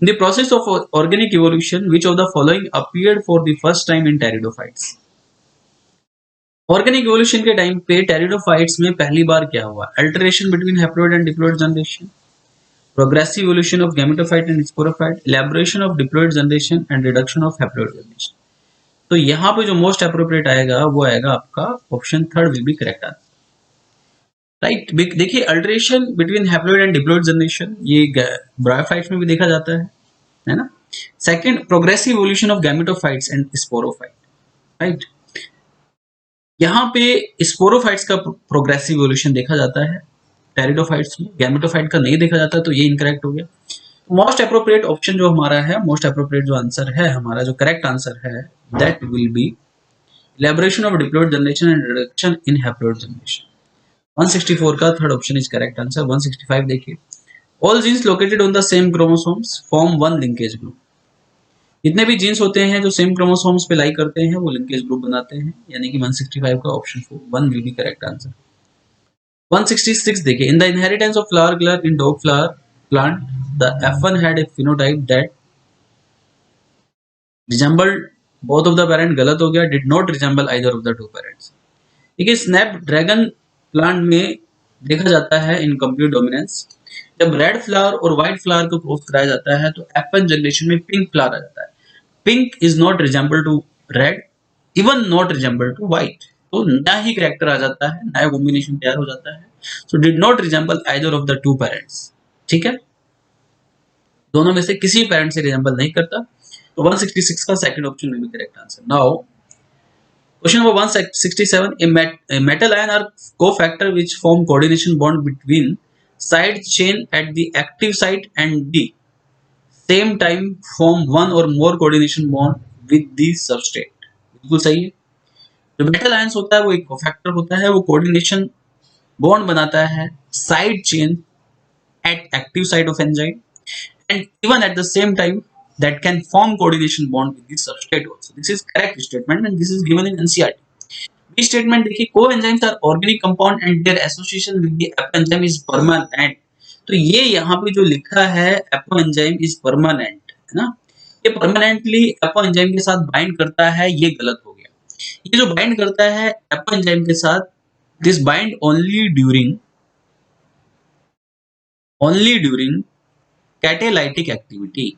in the process of organic evolution which of the following appeared for the first time in pteridophytes। Organic evolution के time पे pteridophytes में पहली बार क्या हुआ, alteration between haploid and diploid generation, progressive evolution of gametophyte and sporophyte, elaboration of diploid generation and reduction of haploid generation. तो यहाँ पे जो मोस्ट अप्रोप्रिएट आएगा वो आएगा आपका option third will be correct answer, right. देखिए alteration between haploid and diploid generation ये ब्रायोफाइट्स में भी देखा जाता है ना। Second, progressive evolution of gametophytes and sporophyte, right. यहाँ पे स्पोरोफाइट्स का प्रोग्रेसिव इवोल्यूशन देखा जाता है टेरिडोफाइट्स में, गैमेटोफाइट का नहीं देखा जाता, तो ये इनकरेक्ट हो गया। मोस्ट अप्रोप्रिएट ऑप्शन जो हमारा है, मोस्ट अप्रोप्रिएट जो आंसर है हमारा, जो करेक्ट आंसर है, that will be elaboration of diploid generation and reduction in haploid generation. 164 का third option is correct answer. 165 देखिए, all genes located on the same chromosomes form one linkage group. जितने भी jeans होते हैं जो same chromosomes पे लाई करते हैं वो लिंकेज ग्रुप बनाते हैं, यानी कि 165 का option 1 will be correct answer. 166 देखिए, in the inheritance of flower colour in dog flower plant the F1 had a phenotype that resembled both of the parent, गलत हो गया, did not resemble either of the two parents. देखिए snap dragon plant में देखा जाता है incomplete dominance. जब red flower और व्हाइट फ्लावर को क्रॉस कराया जाता है तो F1 जनरेशन में पिंक फ्लावर आ जाता है। Pink is not resemble to red, even not resemble to white. तो नया ही करेक्टर आ जाता है, नया कॉम्बिनेशन तैयार हो जाता है। So did not resemble either of the two parents, ठीक है, दोनों में से किसी पेरेंट से रिजेंबल नहीं करता। तो 166 का second option will be correct answer. Now Question number 167. A metal ion are cofactor which form coordination bond between side chain at the active site and the same time form one or more coordination bond with the substrate. बिल्कुल सही है। जो metal ions होता है वो एक cofactor होता है, वो कोऑर्डिनेशन बॉन्ड बनाता है side chain at active site of enzyme and even at the same time that can form coordination bond with the substrate also. This is correct statement and this is given in NCERT. B statement देखिए, coenzymes are organic compound and their association with the apoenzyme is permanent. तो ये यहाँ पे जो लिखा है apoenzyme is permanent है ना, ये permanently apoenzyme के साथ बाइंड करता है, ये गलत हो गया। ये जो बाइंड करता है apoenzyme के साथ, this bind only during catalytic activity,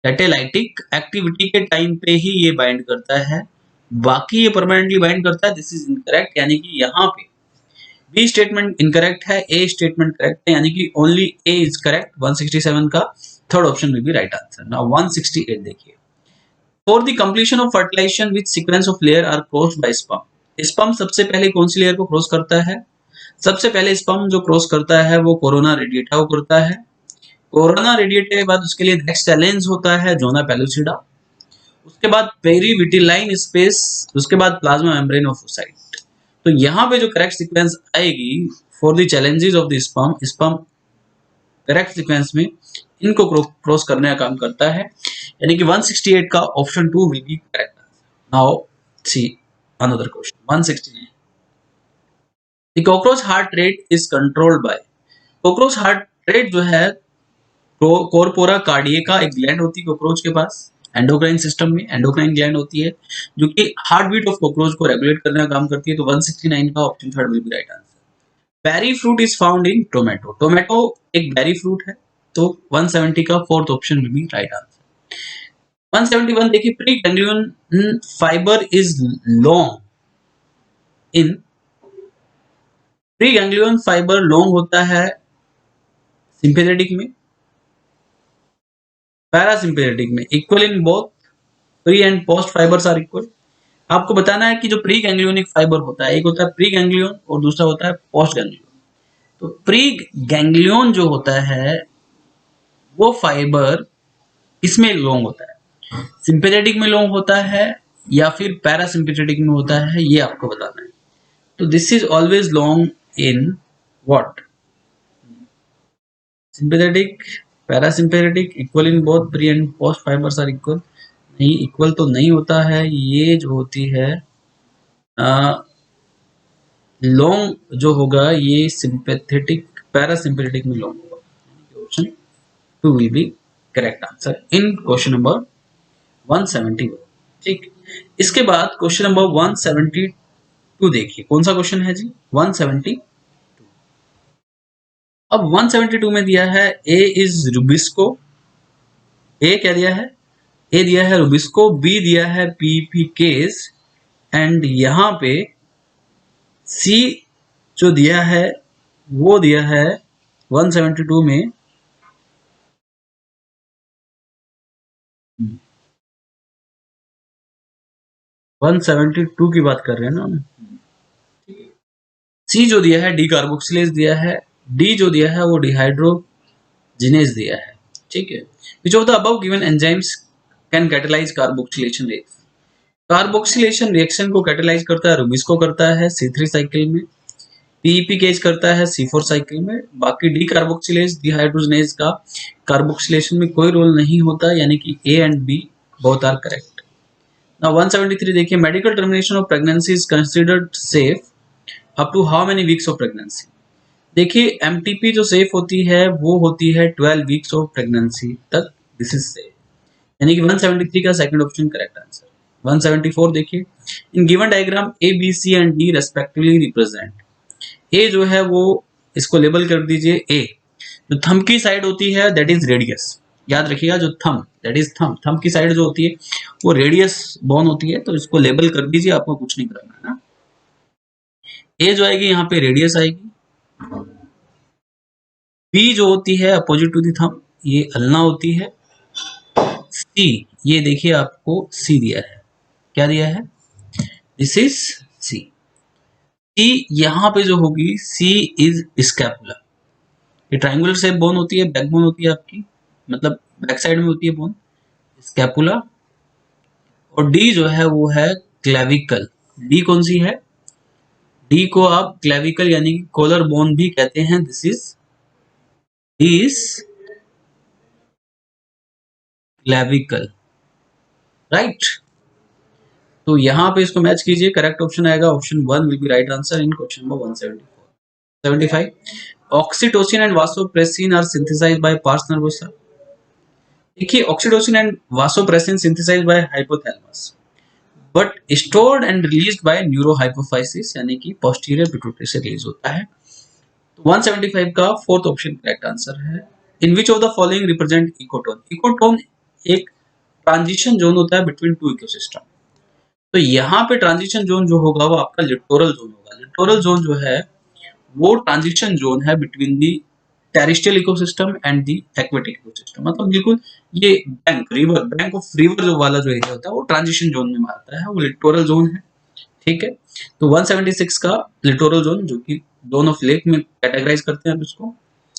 catalytic activity के टाइम पे ही ये बाइंड करता है, बाकी ये परमानेंटली बाइंड करता है। दिस इज इनकरेक्ट, यानी कि यहाँ पे बी स्टेटमेंट इनकरेक्ट है, ए स्टेटमेंट करेक्ट है, यानी कि ओनली ए इज करेक्ट। 167 का third option will be right answer. Now 168 देखिए, for the completion of fertilization with sequence of layer are crossed by sperm. Sperm सबसे पहले कौन सी लेयर को क्रॉस करता है? सबसे पहले स्पर्म जो क्रॉस करता है वो कोरोना रेडिएटा को करता है। कोरोना रेडिएटे के बाद उसके लिए नेक्स्ट चैलेंज होता है जोना पेलुसिडा, उसके बाद पेरीविटिलाइन स्पेस, उसके बाद प्लाज्मा मेम्ब्रेन ऑफ ओसाइट। तो यहाँ पे जो करेक्ट सीक्वेंस आएगी for the challenges of the sperm, sperm correct sequence में इनको क्रॉस करने का काम करता है, यानी कि 168 का option 2 will be correct. Now see another question 169। The cockroach heart rate is controlled by. Cockroach heart rate जो है कॉर्पोरा कार्डियका एक ग्लैंड होती है कॉकरोच के पास, एंडोक्राइन सिस्टम में एंडोक्राइन ग्लैंड होती है जो कि हार्ट बीट ऑफ कॉकरोच को रेगुलेट करने का काम करती है। तो 169 का option third will be right answer. Berry fruit is found in tomato. Tomato एक बेरी फ्रूट है, तो 170 का fourth option will be right answer. 171 देखिए, pre ganglion fibre is long in. Pre ganglion fibre long होता है sympathetic में, parasympathetic में, equal in both. Pre and post fibres are equal. आपको बताना है कि जो प्री गैंग्लियोनिक फाइबर होता है, एक होता है प्री गैंग्लियन और दूसरा होता है पोस्ट गैंग्लियन। तो प्री गैंग्लियन जो होता है वो फाइबर इसमें लॉन्ग होता है, सिंपैथेटिक में लॉन्ग होता है या फिर पैरासिम्पेथेटिक में होता है, ये आपको बताना है। तो this is always long in what, sympathetic, parasympathetic, equal in both, pre and post fibres are equal. नहीं, इक्वल तो नहीं होता है, ये जो होती है लॉन्ग जो होगा ये सिंपैथेटिक पैरासिम्पेथेटिक में लॉन्ग होगा। Option 2 will be correct answer in question number 171। ठीक, इसके बाद क्वेश्चन नंबर 172 देखिए, कौन सा क्वेश्चन है जी? 170। अब 172 में दिया है ए इज रुबिस्को। ए क्या दिया है? ए दिया है रुबिस्को, बी दिया है पीपीकेस एंड यहाँ पे सी जो दिया है वो दिया है 172 में 172 की बात कर रहे हैं ना हम। सी जो दिया है डी कार्बोक्सिलेज दिया है, डी जो दिया है वो डिहाइड्रोजिनेज दिया है। ठीक है, विच of the above given enzymes can catalyse carboxylation reaction. Carboxylation reaction को कैटेलाइज करता है रुबिस्को करता है C3 साइकिल में, पीपीकेज करता है C4 साइकिल में, बाकी डी कार्बोक्सिलेज डिहाइड्रोजिनेज का कार्बोक्सिलेशन में कोई रोल नहीं होता, यानी कि A and B both are correct. Now 173 देखिए, medical termination of pregnancy is considered safe up to how many weeks of pregnancy. देखिए एमटीपी जो सेफ होती है वो होती है 12 वीक्स ऑफ प्रेगनेंसी तक, दिस इज सेफ, यानी कि 173 का सेकंड ऑप्शन करेक्ट आंसर। 174 देखिए, in given diagram A B C and D respectively represent. A जो है वो इसको लेबल कर दीजिए ए, जो थंब की साइड होती है दैट इज रेडियस, याद रखिएगा, जो thumb that is thumb, thumb की साइड जो होती है वो रेडियस बोन होती है, तो इसको लेबल कर दीजिए, आपको कुछ नहीं करना है ना। ए जो आएगी यहाँ पे रेडियस आएगी, बी जो होती है अपोजिट टू दी थंब ये अल्ना होती है, सी ये देखिए आपको सी दिया है, क्या दिया है? दिस इज सी। सी यहाँ पे जो होगी सी इज स्कैपुला। ये ट्राइंगुलर शेप बोन होती है, बैकबोन होती है आपकी, मतलब बैक साइड में होती है बोन, स्कैपुला। और डी जो है वो है क्लेविकल। डी कौन सी है? डी को आप क्लेविकल यानी कि कॉलर बोन भी कहते हैं। This is clavicle, right. तो यहाँ पे इसको मैच कीजिए, करेक्ट ऑप्शन आएगा option 1 will be right answer in question number 174। 75 oxytocin and vasopressin are synthesised by pars nervosa. देखिए oxytocin and vasopressin synthesised by hypothalamus but stored and released by neurohypophysis, यानी कि posterior pituitary से release होता है। तो 175 का fourth option correct answer है। In which of the following represent ecotone. Ecotone एक ट्रांजिशन जोन होता है बिटवीन टू इकोसिस्टम। तो यहाँ पे ट्रांजिशन जोन जो होगा वो आपका लिटोरल जोन होगा। लिटोरल जोन जो है वो ट्रांजिशन जोन है between the terrestrial ecosystem and the aquatic ecosystem. मतलब बिल्कुल ये बैंक ऑफ रिवर जो वाला जो एरिया होता है वो ट्रांजिशन जोन में आता है, वो लिटोरल जोन है। ठीक है, तो 176 का लिटोरल जोन जो कि जोन ऑफ लेक में कैटेगराइज करते हैं आप इसको।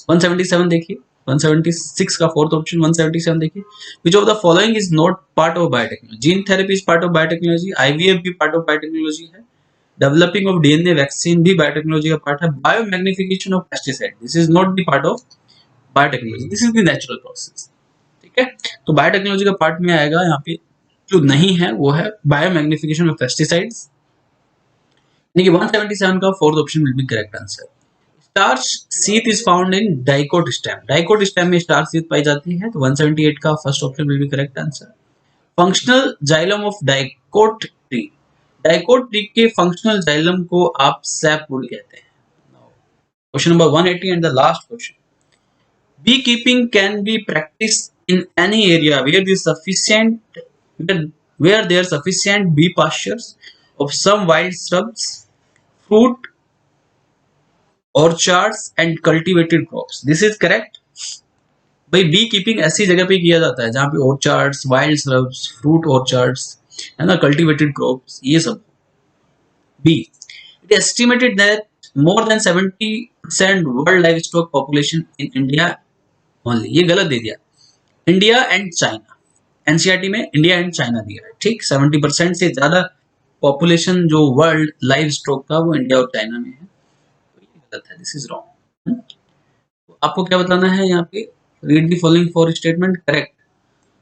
177 देखिए, 176 का फोर्थ ऑप्शन 177 देखिए, which of the following is not part of biotechnology. Gene therapy is part of biotechnology, IVF भी पार्ट ऑफ बायोटेक्नोलॉजी है, डेवलपिंग ऑफ डीएनए वैक्सीन भी बायोटेक्नोलॉजी का पार्ट है, biomagnification of pesticide this is not the part of biotechnology, this is the natural process. ठीक है, तो biotechnology का part में आएगा यहाँ पे, जो नहीं है वो है बायोमैग्निफिकेशन ऑफ पेस्टिसाइड्स। यानी कि 177 का fourth option will be correct answer. Starch sheath is found in dicot stem. Dicot stem में स्टार्च सीथ पाई जाती है, तो 178 का first option will be correct answer. Functional xylem of dicot tree. Dicot tree के फंक्शनल जाइलम को आप sapwood कहते हैं। Question number 180 and the last question. Beekeeping can be practise in any area where there are sufficient bee pastures of some wild shrubs, fruit orchards and cultivated crops. This is correct. भाई B keeping ऐसी जगह पे किया जाता है जहां पे ऑर्चार्ड्स, wild shrubs, fruit ऑर्चार्ड्स है ना, कल्टीवेटेड क्रॉप्स, ये सब। B it estimated that more than 70% world live stock population in India only. ये गलत दे दिया, इंडिया एंड चाइना। एनसीईआरटी में इंडिया एंड चाइना दिया है, ठीक। 70% से ज्यादा पॉपुलेशन जो वर्ल्ड लाइव स्टॉक का वो इंडिया और चाइना में है, तो ये गलत है, दिस इज रॉन्ग। आपको क्या बताना है यहाँ पे, read the following for statement correct,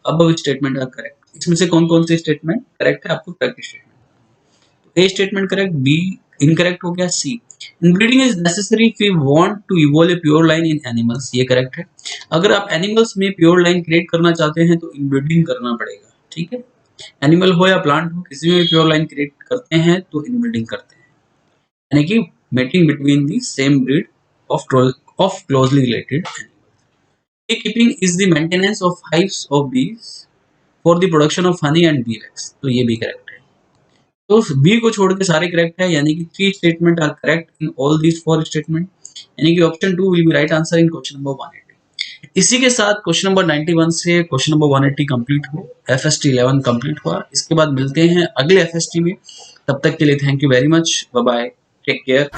above statement are correct. इसमें से कौन कौन से स्टेटमेंट करेक्ट है, आपको correct statement. A statement correct, B incorrect हो गया, C inbreeding is necessary if we want to evolve a pure line in animals, ये करेक्ट है। अगर आप एनिमल्स में प्योर लाइन क्रिएट करना चाहते हैं तो इनब्रीडिंग करना पड़ेगा, ठीक है। एनिमल हो या प्लांट हो, किसी में भी प्योर लाइन क्रिएट करते हैं तो इनब्रीडिंग करते हैं, यानी कि mating between the same breed of closely related animals. Beekeeping is the maintenance of hives of bees for the production of honey and bee wax. तो ये भी करेक्ट है। तो बी को छोड़ के सारे करेक्ट है, यानी कि 3 statement are correct in all these 4 statement, यानी कि option 2 will be right answer in question number 180। इसी के साथ क्वेश्चन नंबर 91 से क्वेश्चन नंबर 180 कंप्लीट हो, FST 11 कंप्लीट हुआ। इसके बाद मिलते हैं अगले FST में, तब तक के लिए thank you very much, bye bye, take care.